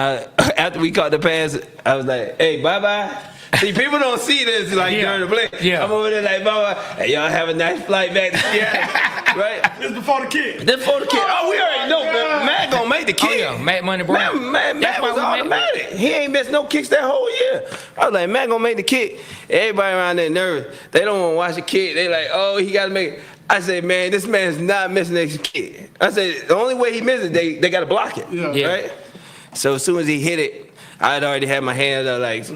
after we caught the pass, I was like, "Hey, bye-bye." See, people don't see this during the play. Yeah. I'm over there like, "Bye-bye. Hey, y'all have a nice flight back to Seattle." Right? This is before the kid. Oh, we already know, man. Matt gonna make the kick. Oh, yeah. Matt Money Brown. Matt was automatic. He ain't missed no kicks that whole year. I was like, Matt gonna make the kick. Everybody around there nervous. They don't want to watch the kick. They like, "Oh, he got to make it." I said, "Man, this man's not missing the kick." I said, the only way he misses it, they got to block it. Yeah. Right? So as soon as he hit it, I had already had my hands up like.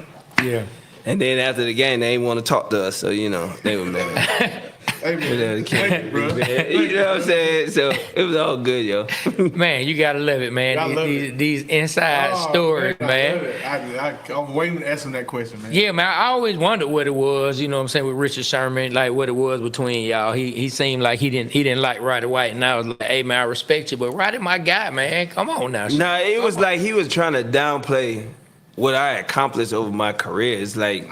Yeah. And then after the game, they ain't want to talk to us. So, they were mad. Hey, man. Thank you, bro. You know what I'm saying? So it was all good, yo. Man, you gotta love it, man. I love These inside stories, man. I love it. I'm waiting to ask him that question, man. Yeah, man. I always wondered what it was, you know what I'm saying, with Richard Sherman, like what it was between y'all. He seemed like he didn't like Roddy White, and I was like, "Hey man, I respect you, but Roddy my guy, man. Come on now." Nah, it was like he was trying to downplay what I accomplished over my career. It's like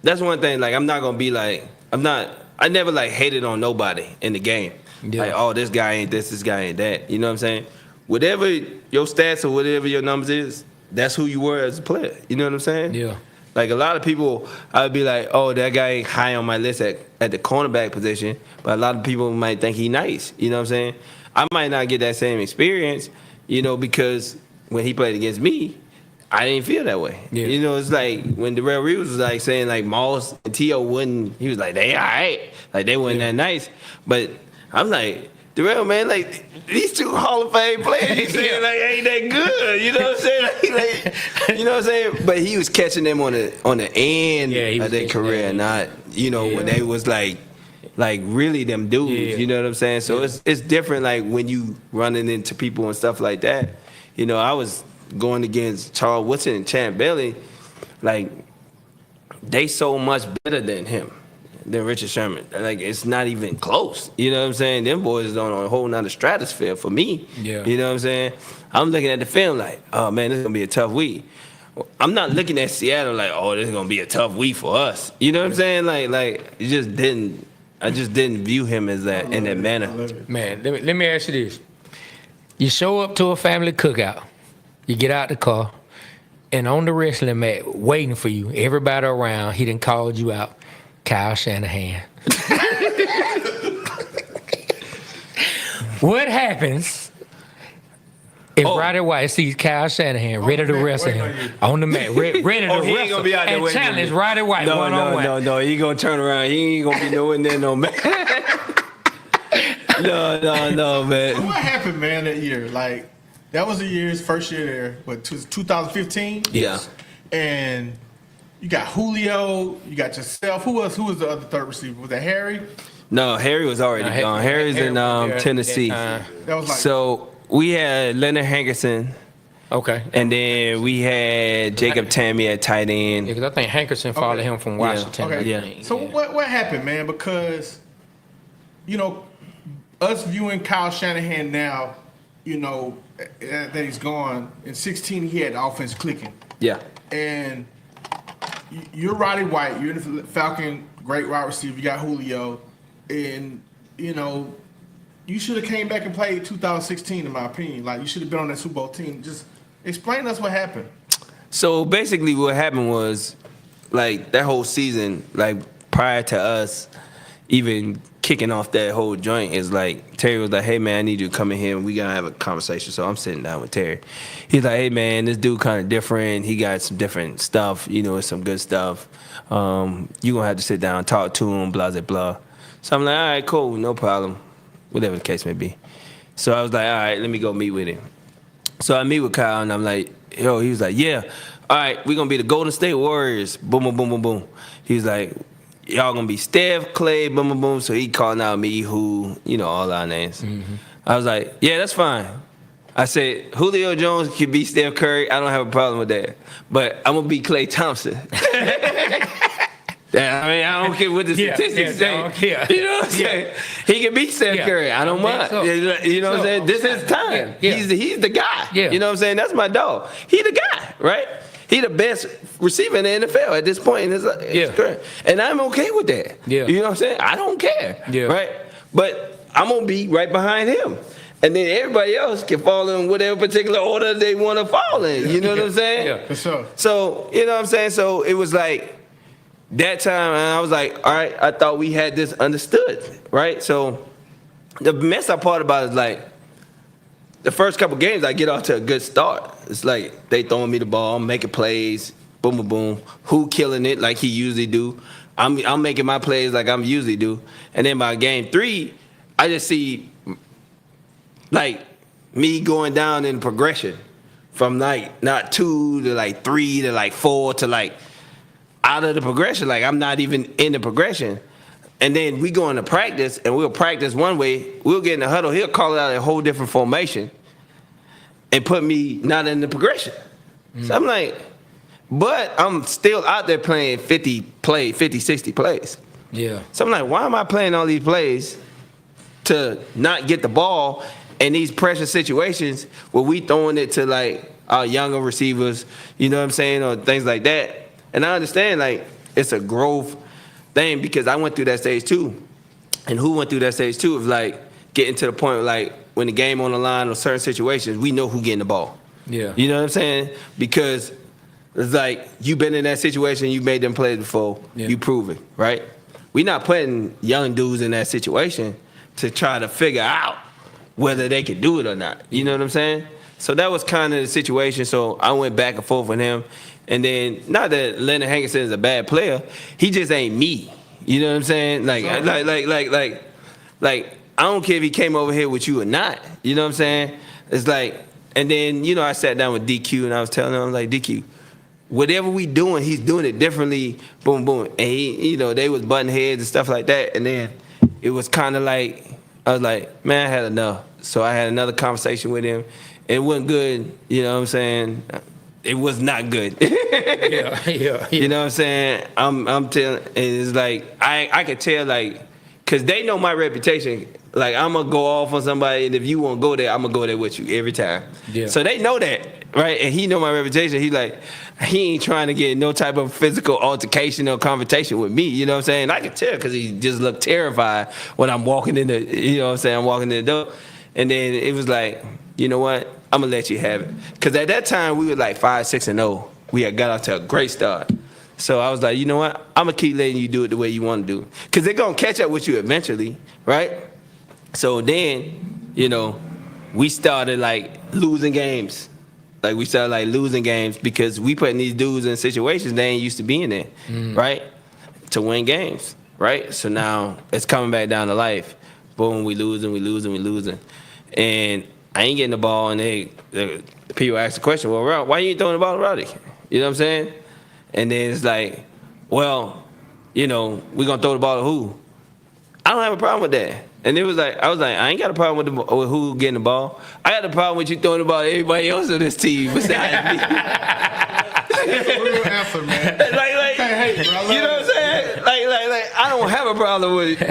that's one thing. Like I'm not gonna be like I never hated on nobody in the game. Yeah. Like, "Oh, this guy ain't this guy ain't that." You know what I'm saying? Whatever your stats or whatever your numbers is, that's who you were as a player. You know what I'm saying? Yeah. Like a lot of people, I would be like, "Oh, that guy ain't high on my list at the cornerback position," but a lot of people might think he nice. You know what I'm saying? I might not get that same experience, because when he played against me, I didn't feel that way. Yeah. It's like when Darrell Reeves was saying Moss and T.O. wouldn't, he was like, "They all right." Like they wasn't that nice. But I'm like, Darrell, man, these two Hall of Fame players, he's saying ain't that good. You know what I'm saying? You know what I'm saying? But he was catching them on the end of their career, not, when they was like really them dudes. Yeah. You know what I'm saying? So it's different when you running into people and stuff like that. I was going against Charles Woodson and Champ Bailey, they so much better than him, than Richard Sherman. It's not even close. You know what I'm saying? Them boys is on a whole nother stratosphere for me. Yeah. You know what I'm saying? I'm looking at the film "Oh man, this is gonna be a tough week." I'm not looking at Seattle "Oh, this is gonna be a tough week for us." You know what I'm saying? It just didn't. I just didn't view him as that in that manner. Man, let me ask you this. You show up to a family cookout. You get out the car, and on the wrestling mat, waiting for you, everybody around, he done called you out, Kyle Shanahan. What happens if Roddy White sees Kyle Shanahan ready to wrestle him on the mat, ready to he ain't wrestle gonna be out there and waiting for challenge me. Roddy White one-on-one? No. He gonna turn around. He ain't gonna be nowhere near no man. No, man. What happened, man, that year? Like, that was the year's first year there, but 2015? Yeah. And you got Julio, you got yourself. Who was the other third receiver? Was that Harry? No, Harry was already gone. Harry's in Tennessee. That was like So we had Leonard Hankerson, Okay. and then we had Jacob Tammy at tight end. Because I think Hankerson followed him from Washington. okay. Yeah. So what happened, man? Because us viewing Kyle Shanahan now, that he's gone. In 16, he had the offense clicking. Yeah. And you're Roddy White. You're in the Falcon, great wide receiver. You got Julio. And, you should have came back and played 2016, in my opinion. Like, you should have been on that Super Bowl team. Just explain to us what happened. So basically what happened was, like, that whole season, like, prior to us even kicking off that whole joint is like, Terry was like, hey, man, I need you to come in here and we got to have a conversation. So I'm sitting down with Terry. He's like, hey, man, this dude kind of different. He got some different stuff, some good stuff. You going to have to sit down, talk to him, blah, blah, blah. So I'm like, all right, cool, no problem, whatever the case may be. So I was like, all right, let me go meet with him. So I meet with Kyle, and I'm like, yo, he was like, yeah, all right, we're going to be the Golden State Warriors, boom, boom, boom, boom, boom. He was like, y'all going to be Steph, Clay, boom, boom, boom. So he calling out me, who, all our names. Mm-hmm. I was like, yeah, that's fine. I said, Julio Jones could be Steph Curry. I don't have a problem with that. But I'm going to be Klay Thompson. I don't care what the statistics say. I don't care. You know what I'm saying? He can beat Steph Curry. I don't mind. So. You know what I'm saying? This is time. Yeah. He's the guy. Yeah. You know what I'm saying? That's my dog. He the guy, right? He the best receiver in the NFL at this point in his career. And I'm okay with that. Yeah. You know what I'm saying? I don't care. Yeah. Right? But I'm going to be right behind him. And then everybody else can fall in whatever particular order they want to fall in. You know what I'm saying? Yeah. For sure. So, you know what I'm saying? So it was like, that time, and I was like, all right, I thought we had this understood, right? So the messed up part about it is like, the first couple games, I get off to a good start. It's like they throwing me the ball, I'm making plays, boom, boom, boom. Who killing it like he usually do. I'm making my plays like I'm usually do. And then by game 3, I just see like me going down in progression from like not 2 to like 3 to like 4 to like out of the progression. Like I'm not even in the progression. And then we go into practice and we'll practice one way. We'll get in the huddle. He'll call out a whole different formation and put me not in the progression. So I'm like, but I'm still out there playing 50, 60 plays. Yeah. So I'm like, why am I playing all these plays to not get the ball in these pressure situations where we throwing it to like our younger receivers, you know what I'm saying, or things like that. And I understand like it's a growth thing because I went through that stage too. And who went through that stage too of like getting to the point where like when the game on the line or certain situations, we know who getting the ball. Yeah. You know what I'm saying? Because it's like you've been in that situation, you made them play before, you prove it, right? We're not putting young dudes in that situation to try to figure out whether they can do it or not. You know what I'm saying? So that was kind of the situation. So I went back and forth with him. And then, not that Leonard Hankerson is a bad player, he just ain't me. You know what I'm saying? Like, I don't care if he came over here with you or not. You know what I'm saying? It's like, and then, I sat down with DQ and I was telling him, like, DQ, whatever we doing, he's doing it differently, boom, boom. And he, they was butting heads and stuff like that. And then it was kind of like, I was like, man, I had enough. So I had another conversation with him. It wasn't good, you know what I'm saying? It was not good. Yeah. You know what I'm saying? I'm telling, and it's like I could tell, like, cause they know my reputation. Like I'm gonna go off on somebody, and if you won't go there, I'm gonna go there with you every time. Yeah. So they know that, right? And he know my reputation. He like, he ain't trying to get no type of physical altercation or confrontation with me. You know what I'm saying? I could tell because he just looked terrified when I'm walking in the, you know what I'm saying? I'm walking in the door, and then it was like, you know what? I'm gonna let you have it. Cause at that time we were like 5-6-0. We had got out to a great start. So I was like, you know what? I'm gonna keep letting you do it the way you want to do. Cause they're gonna catch up with you eventually, right? So then, you know, we started like losing games. Like we started like losing games because we putting these dudes in situations they ain't used to being in, right? To win games, right? So now it's coming back down to life. Boom, we losing. And I ain't getting the ball, and the people ask the question, well, why you ain't throwing the ball to Roddy? You know what I'm saying? And then it's like, well, you know, we gonna throw the ball to who? I don't have a problem with that. And it was like, I was like, I ain't got a problem with who getting the ball. I got a problem with you throwing the ball to everybody else on this team besides me. That's a real answer, man. like, Hey, bro, I love you know what I'm saying? Like, I don't have a problem with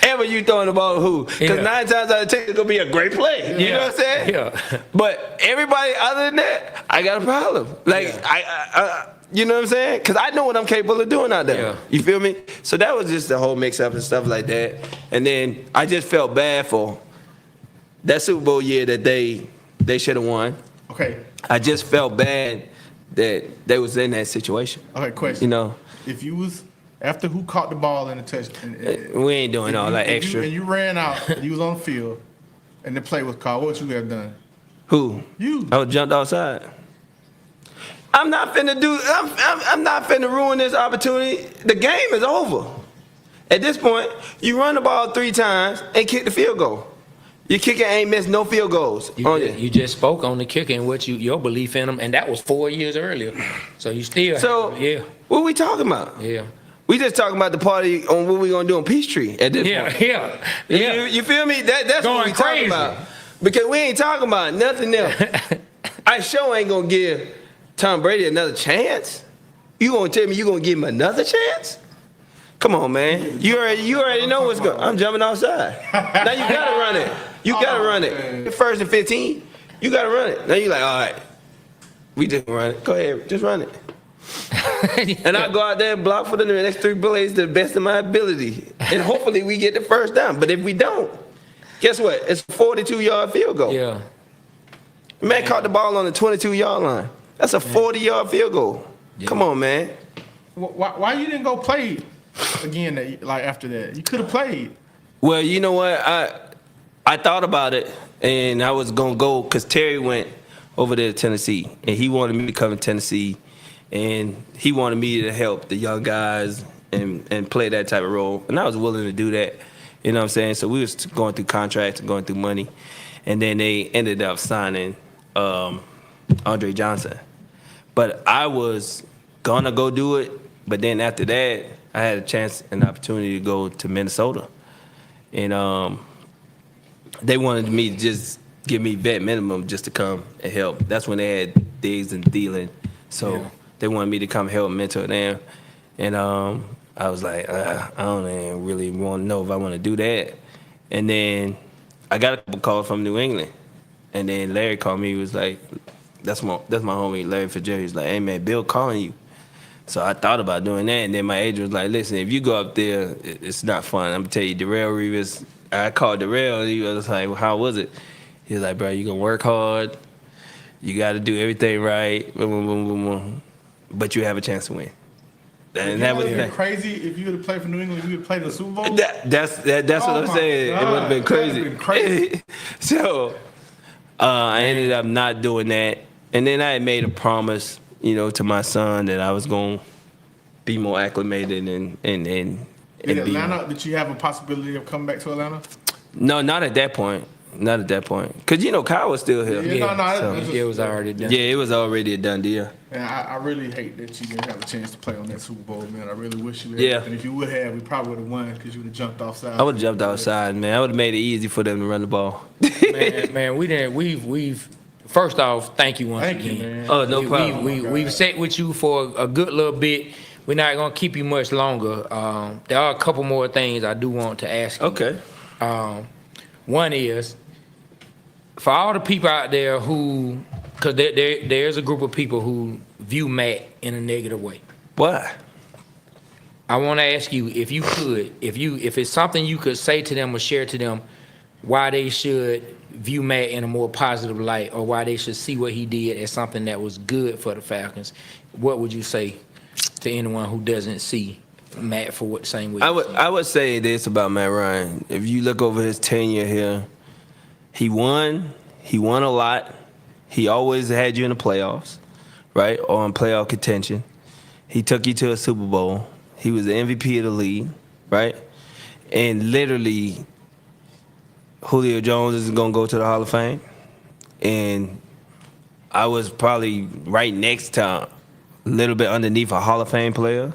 ever you throwing the ball to who. Because 9 times out of 10, it's going to be a great play. You know what I'm saying? Yeah. But everybody other than that, I got a problem. Like, I you know what I'm saying? Because I know what I'm capable of doing out there. Yeah. You feel me? So that was just the whole mix-up and stuff like that. And then I just felt bad for that Super Bowl year that they should have won. Okay. I just felt bad that they was in that situation. Okay, question. You know, If you was after who caught the ball in the touchdown, we ain't doing all that extra. and you ran out, you was on the field, and the play was called, what would you have done? Who? You. I would jumped outside. I'm not finna I'm not finna ruin this opportunity. The game is over. At this point, you run the ball 3 times and kick the field goal. Your kicker ain't missed no field goals. You just spoke on the kicker and what your belief in him, and that was 4 years earlier. So you still what we talking about? Yeah. We just talking about the party on what we gonna do on Peachtree at this point. Yeah. You feel me? That's Going what we talking crazy. about. Because we ain't talking about nothing else. I sure ain't gonna give Tom Brady another chance. You gonna tell me you gonna give him another chance? Come on, man. You already know what's going. I'm jumping outside. Now you gotta run it. You gotta run it. Man. 1st and 15. You gotta run it. Now you like, all right. We just run it. Go ahead, just run it. And I go out there and block for the next 3 plays to the best of my ability, and hopefully we get the first down. But if we don't, guess what? It's a 42-yard field goal. Yeah. Man caught the ball on the 22-yard line. That's a 40-yard field goal. Yeah. Come on, man. Why you didn't go play again? Like after that, you could have played. Well, you know what? I thought about it, and I was gonna go because Terry went over there to Tennessee, and he wanted me to come to Tennessee, and he wanted me to help the young guys and play that type of role, and I was willing to do that. You know what I'm saying? So we was going through contracts and going through money, and then they ended up signing Andre Johnson. But I was gonna go do it, but then after that, I had a chance and opportunity to go to Minnesota, and they wanted me to just give me vet minimum just to come and help. That's when they had Diggs and Thielen, so they wanted me to come help mentor them, and I was like, I don't even really want to know if I want to do that. And then I got a couple calls from New England, and then Larry called me. He was like, that's my homie Larry Fitzgerald. He's like, hey man, Bill calling you. So I thought about doing that, and then my agent was like, listen, if you go up there, it's not fun. I'm gonna tell you, Darrell Reeves. I called Darrell, and he was like, well, how was it? He was like, bro, you gonna work hard. You got to do everything right. Boom, boom, boom, boom, boom. But you have a chance to win. And that was crazy. If you would have played for New England, you would have played in the Super Bowl. That's what I'm saying. God. It would have been crazy. That'd have been crazy. So I ended up not doing that, and then I had made a promise, to my son that I was going to be more acclimated and In Atlanta, did you have a possibility of coming back to Atlanta? No, not at that point. Not at that point. Because, Kyle was still here. It was already done. Yeah, it was already a done deal. And I really hate that you didn't have a chance to play on that Super Bowl, man. I really wish you had. Yeah. And if you would have, we probably would have won because you would have jumped offside. I would have jumped outside, man. I would have made it easy for them to run the ball. man, we didn't. We've. First off, thank you once Thank again. you, man. Oh, no problem. We've sat with you for a good little bit. We're not gonna keep you much longer. There are a couple more things I do want to ask you. Okay. One is, for all the people out there who, because there's a group of people who view Matt in a negative way. Why? I want to ask you if if it's something you could say to them or share to them, why they should view Matt in a more positive light, or why they should see what he did as something that was good for the Falcons, what would you say to anyone who doesn't see Matt for what same way? I would say this about Matt Ryan. If you look over his tenure here, he won a lot. He always had you in the playoffs, right, or in playoff contention. He took you to a Super Bowl. He was the MVP of the league, right? And literally, Julio Jones is going to go to the Hall of Fame. And I was probably right next to, a little bit underneath a Hall of Fame player.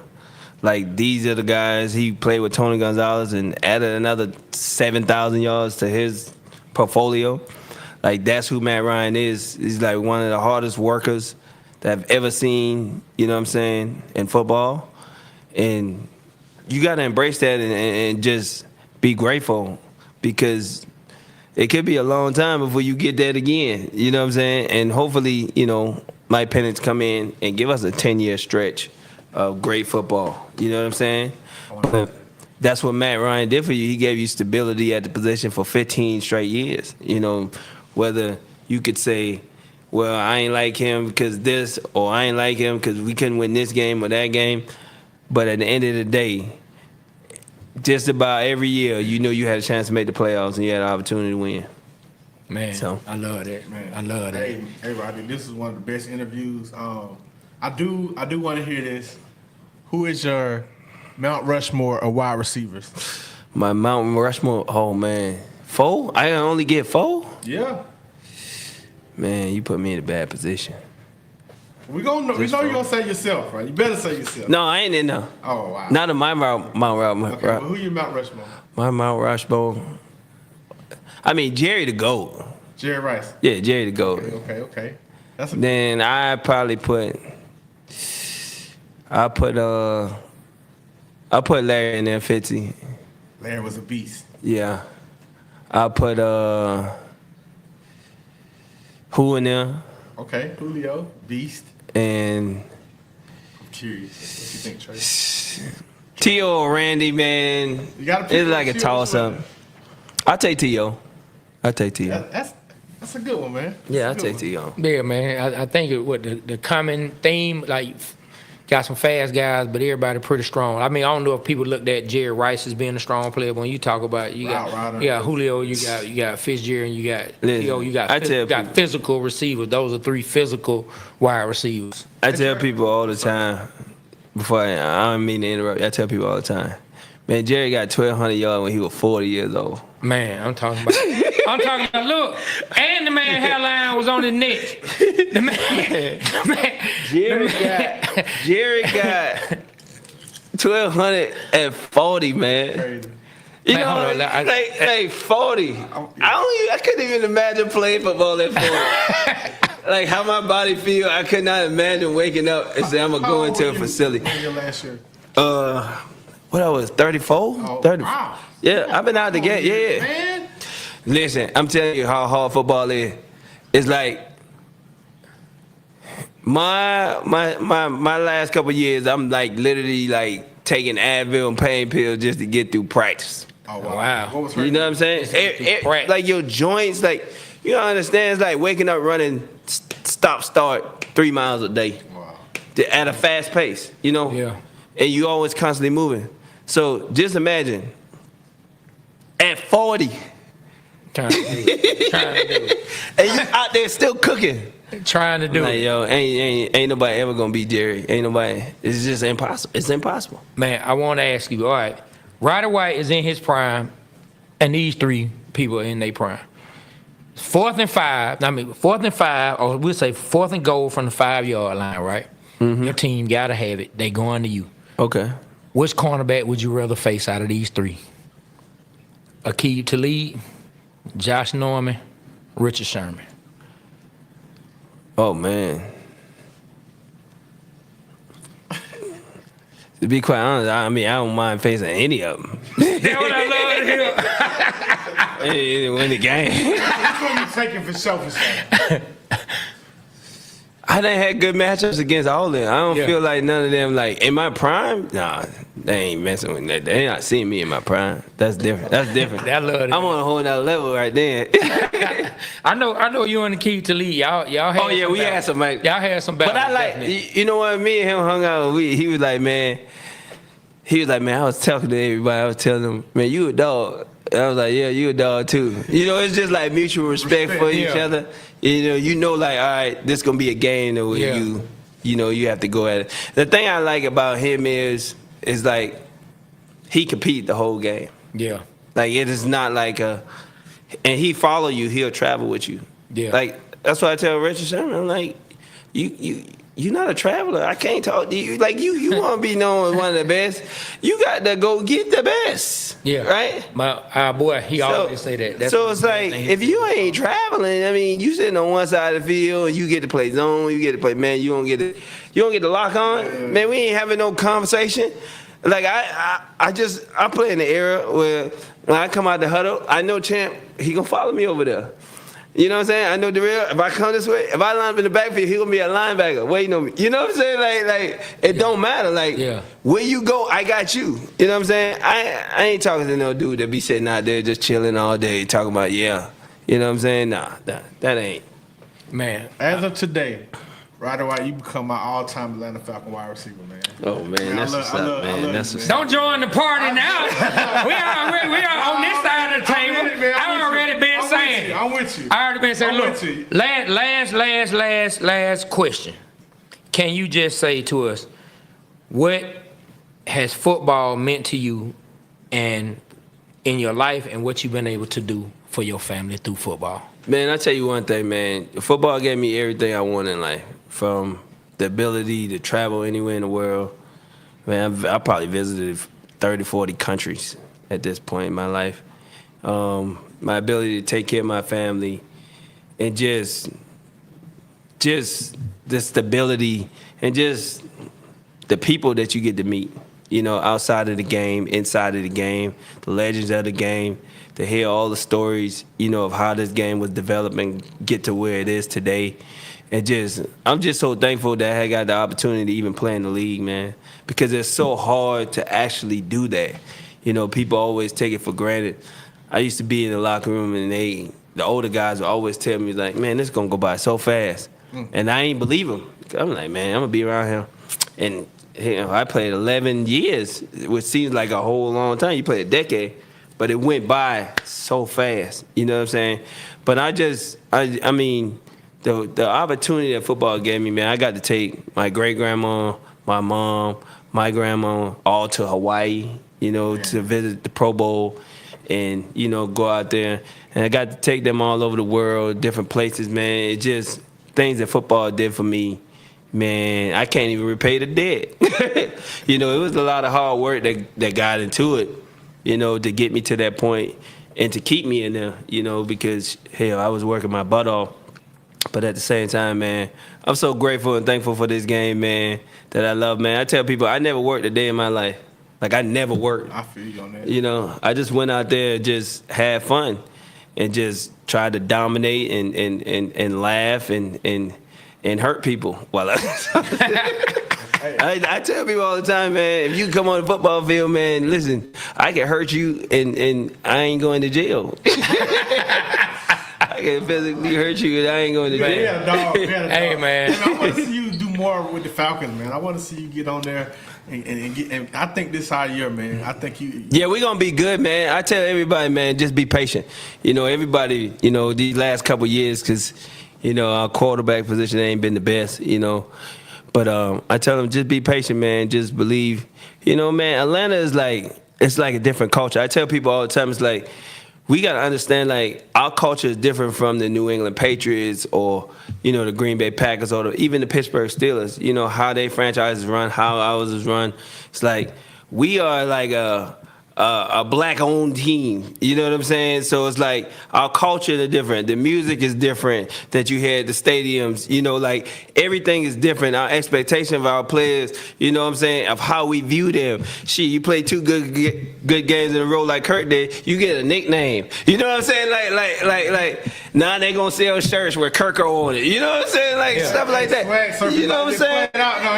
Like, these are the guys. He played with Tony Gonzalez and added another 7,000 yards to his portfolio. Like, that's who Matt Ryan is. He's like one of the hardest workers that I've ever seen, you know what I'm saying, in football. And you got to embrace that and just be grateful, because it could be a long time before you get that again, you know what I'm saying? And hopefully, you know, Mike Penix come in and give us a 10-year stretch of great football, you know what I'm saying? But that's what Matt Ryan did for you. He gave you stability at the position for 15 straight years, you know, whether you could say, well, I ain't like him because this, or I ain't like him because we couldn't win this game or that game. But at the end of the day, just about every year, you know you had a chance to make the playoffs and you had an opportunity to win. Man, So. I love that, man. I love that. Hey, Roddy, this is one of the best interviews. I do want to hear this. Who is your Mount Rushmore of wide receivers? My Mount Rushmore, oh, man. 4? I only get 4? Yeah. Man, you put me in a bad position. We know you're gonna say yourself, right? You better say yourself. No, I ain't in there. Oh wow. Not in my Mount Rushmore. Okay, well, who you Mount Rushmore? My Mount Rushmore. I mean, Jerry the GOAT. Jerry Rice. Yeah, Jerry the GOAT. Okay. That's Then I probably put Larry in there 50. Larry was a beast. Yeah. I'll put who in there? Okay, Julio, beast. And I'm curious. What you think, Trey? T.O. or Randy, man. You gotta pick It's like a one. toss-up. I'll take T.O. That's a good one, man. Yeah, I'll That's a take good one. T.O. Yeah, man. I think the common theme, like, got some fast guys, but everybody pretty strong. I mean, I don't know if people looked at Jerry Rice as being a strong player, but when you talk about Route rider. Julio, you got Fitzgerald, you got Listen, Theo, you I tell got people- physical receivers. Those are 3 physical wide receivers. I tell people all the time, I don't mean to interrupt, I tell people all the time, man, Jerry got 1,200 yards when he was 40 years old. Man, I'm talking about, look, and the man hairline was on his neck. The man Jerry got 1,240, man. Crazy. You Man, know, hold on, like 40. I couldn't even imagine playing football at 40. Like how my body feel, I could not imagine waking up and say I'm gonna go into a facility. When your last year? What I was 34? Oh, 30. wow. Yeah, I've been out the game. Yeah. Man. Listen, I'm telling you how hard football is. It's like my last couple of years, I'm like literally like taking Advil and pain pills just to get through practice. Oh Wow. What was You know what I'm saying? Like your joints, like you don't understand. It's like waking up running start 3 miles a day Wow. at a fast pace. You know. Yeah. And you always constantly moving. So just imagine at 40. Trying to do it. And you out there still cooking. Trying to do Like, it. yo, ain't nobody ever gonna beat Jerry. Ain't nobody. It's just impossible. It's impossible. Man, I want to ask you, all right, Roddy White is in his prime, and these 3 people are in their prime. 4th and 5, or we'll say 4th and goal from the 5-yard line, right? Mm-hmm. Your team got to have it. They going to you. Okay. Which cornerback would you rather face out of these 3? Akeem Talib, Josh Norman, Richard Sherman. Oh man. To be quite honest, I mean I don't mind facing any of them. That's what I love to hear. They win the game. Which one you taking for selfish? I done had good matchups against all of them. I don't Yeah. feel like none of them, like, in my prime, nah, they ain't messing with that. They ain't not seeing me in my prime. That's different. That's different. I love that. I'm on a whole nother level right then. I know you and the key to lead. Y'all had Oh, yeah, we had some, like, y'all had some battles. but I like, definitely. you know what, me and him hung out, he was like, man, I was talking to everybody, I was telling them, man, you a dog. I was like, yeah, you a dog too. You know, it's just like mutual respect for each yeah. other. You know, like, all right, this gonna be a game that Yeah. you have to go at it. The thing I like about him is like, he compete the whole game. Yeah. Like, it is not like and he follow you, he'll travel with you. Yeah. Like, that's why I tell Richard Sherman, I'm like, you're not a traveler. I can't talk to you. Like, you want to be known as one of the best. You got to go get the best. Yeah. Right? My boy, he always say that. That's so it's like, if you ain't traveling, I mean, you sitting on one side of the field and you get to play zone, you get to play, man, you don't get to lock on. Man, we ain't having no conversation. Like, I play in the era where when I come out the huddle, I know Champ, he gonna follow me over there. You know what I'm saying? I know the real. If I come this way, if I line up in the backfield, he gonna be a linebacker waiting on me. You know what I'm saying? Like it don't matter. Like, where you go, I got you. You know what I'm saying? I ain't talking to no dude that be sitting out there just chilling all day talking about You know what I'm saying? Nah, that ain't. Man. As of today, Roddy White, you become my all-time Atlanta Falcon wide receiver, man. Oh man, that's what's up, man. That's what's up. Don't join the party now. we are on this side of the table. I already been saying. I'm with you. I already been saying. Look, last question. Can you just say to us, what has football meant to you, and in your life, and what you've been able to do for your family through football? Man, I tell you one thing, man. Football gave me everything I want in life, from the ability to travel anywhere in the world. Man, I probably visited 30, 40 countries at this point in my life. My ability to take care of my family, and just the stability, and just the people that you get to meet, outside of the game, inside of the game, the legends of the game, to hear all the stories, of how this game was developing, get to where it is today. And I'm just so thankful that I got the opportunity to even play in the league, man, because it's so hard to actually do that. People always take it for granted. I used to be in the locker room, and the older guys would always tell me, like, man, this is going to go by so fast. And I ain't believe them. I'm like, man, I'm going to be around here. And I played 11 years, which seems like a whole long time. You played a decade. But it went by so fast, you know what I'm saying? But I mean, the opportunity that football gave me, man, I got to take my great-grandma, my mom, my grandma, all to Hawaii, to visit the Pro Bowl and, go out there. And I got to take them all over the world, different places, man. It just things that football did for me, man, I can't even repay the debt. It was a lot of hard work that got into it, to get me to that point and to keep me in there, because, hell, I was working my butt off. But at the same time, man, I'm so grateful and thankful for this game, man, that I love, man. I tell people I never worked a day in my life. Like, I never worked. I feel you on that. I just went out there and just had fun and just tried to dominate and laugh and hurt people. While I tell people all the time, man, if you come on the football field, man, listen, I can hurt you and I ain't going to jail. I can physically hurt you and I ain't going to jail. We had a dog. Hey, man. I want to see you do more with the Falcons, man. I want to see you get on there and get. And I think this our year, man. I think you. Yeah, we're going to be good, man. I tell everybody, man, just be patient. Everybody, these last couple of years, because, our quarterback position ain't been the best, But I tell them, just be patient, man. Just believe. Man, Atlanta is it's like a different culture. I tell people all the time, it's like, we got to understand, like, our culture is different from the New England Patriots or, the Green Bay Packers or even the Pittsburgh Steelers. How they franchises run, how ours is run. It's like we are like a a black-owned team. You know what I'm saying? So it's like our culture is different. The music is different that you had, the stadiums. You know, like everything is different. Our expectation of our players, you know what I'm saying, of how we view them. Shit, you play 2 good games in a row like Kirk did, you get a nickname. You know what I'm saying? Like now they gonna sell shirts with Kirk on it. You know what I'm saying? Like stuff like that. You know what I'm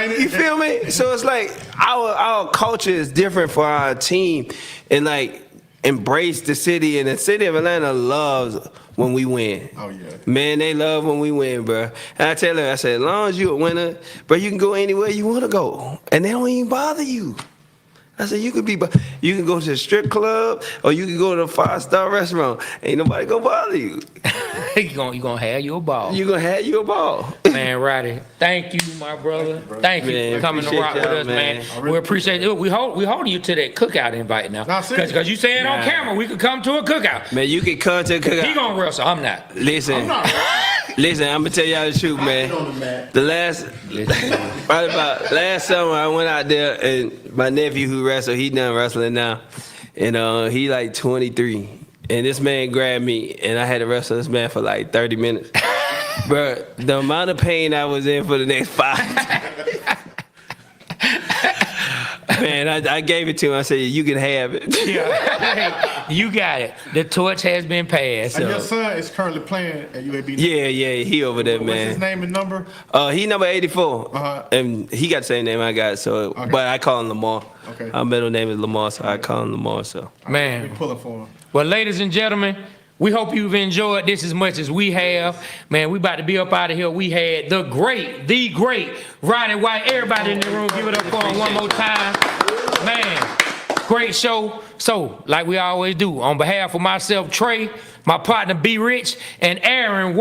saying? You feel me? So it's like our culture is different for our team. And like embrace the city, and the city of Atlanta loves when we win. Oh yeah, man, they love when we win, bro. And I tell them, I said, as long as you a winner, bro, you can go anywhere you want to go, and they don't even bother you. I said, you can go to the strip club, or you can go to a 5-star restaurant. Ain't nobody gonna bother you. you gonna have your ball. You gonna have your ball. Man, Roddy, thank you, my brother. Thank you for coming to rock with us, man. We appreciate it. We holding you to that cookout invite now. Because you saying on camera, we could come to a cookout. Man, you can come to a cookout. He gonna wrestle. I'm not. Listen. Listen, I'm gonna tell y'all the truth, man. Probably about last summer, I went out there, and my nephew who wrestled, he done wrestling now, and he like 23, and this man grabbed me, and I had to wrestle this man for like 30 minutes. Bro, the amount of pain I was in for the next 5. Man, I gave it to him. I said, you can have it. Yeah. You got it. The torch has been passed. And your son is currently playing at UAB. Yeah, he over there, man. What's his name and number? He number 84. And he got the same name I got, so but I call him Lamar. Okay. Our middle name is Lamar, so I call him Lamar. So man, we pulling for him. Well, ladies and gentlemen, we hope you've enjoyed this as much as we have. Man, we about to be up out of here. We had the great Roddy White. Everybody in the room, give it up for him one more time. Man, great show. So, like we always do, on behalf of myself, Trey, my partner, B. Rich, and Aaron,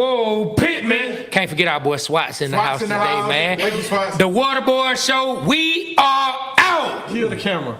Pittman. Can't forget our boy Swats in the house today, man. The Waterboy Show, we are out. Kill the camera.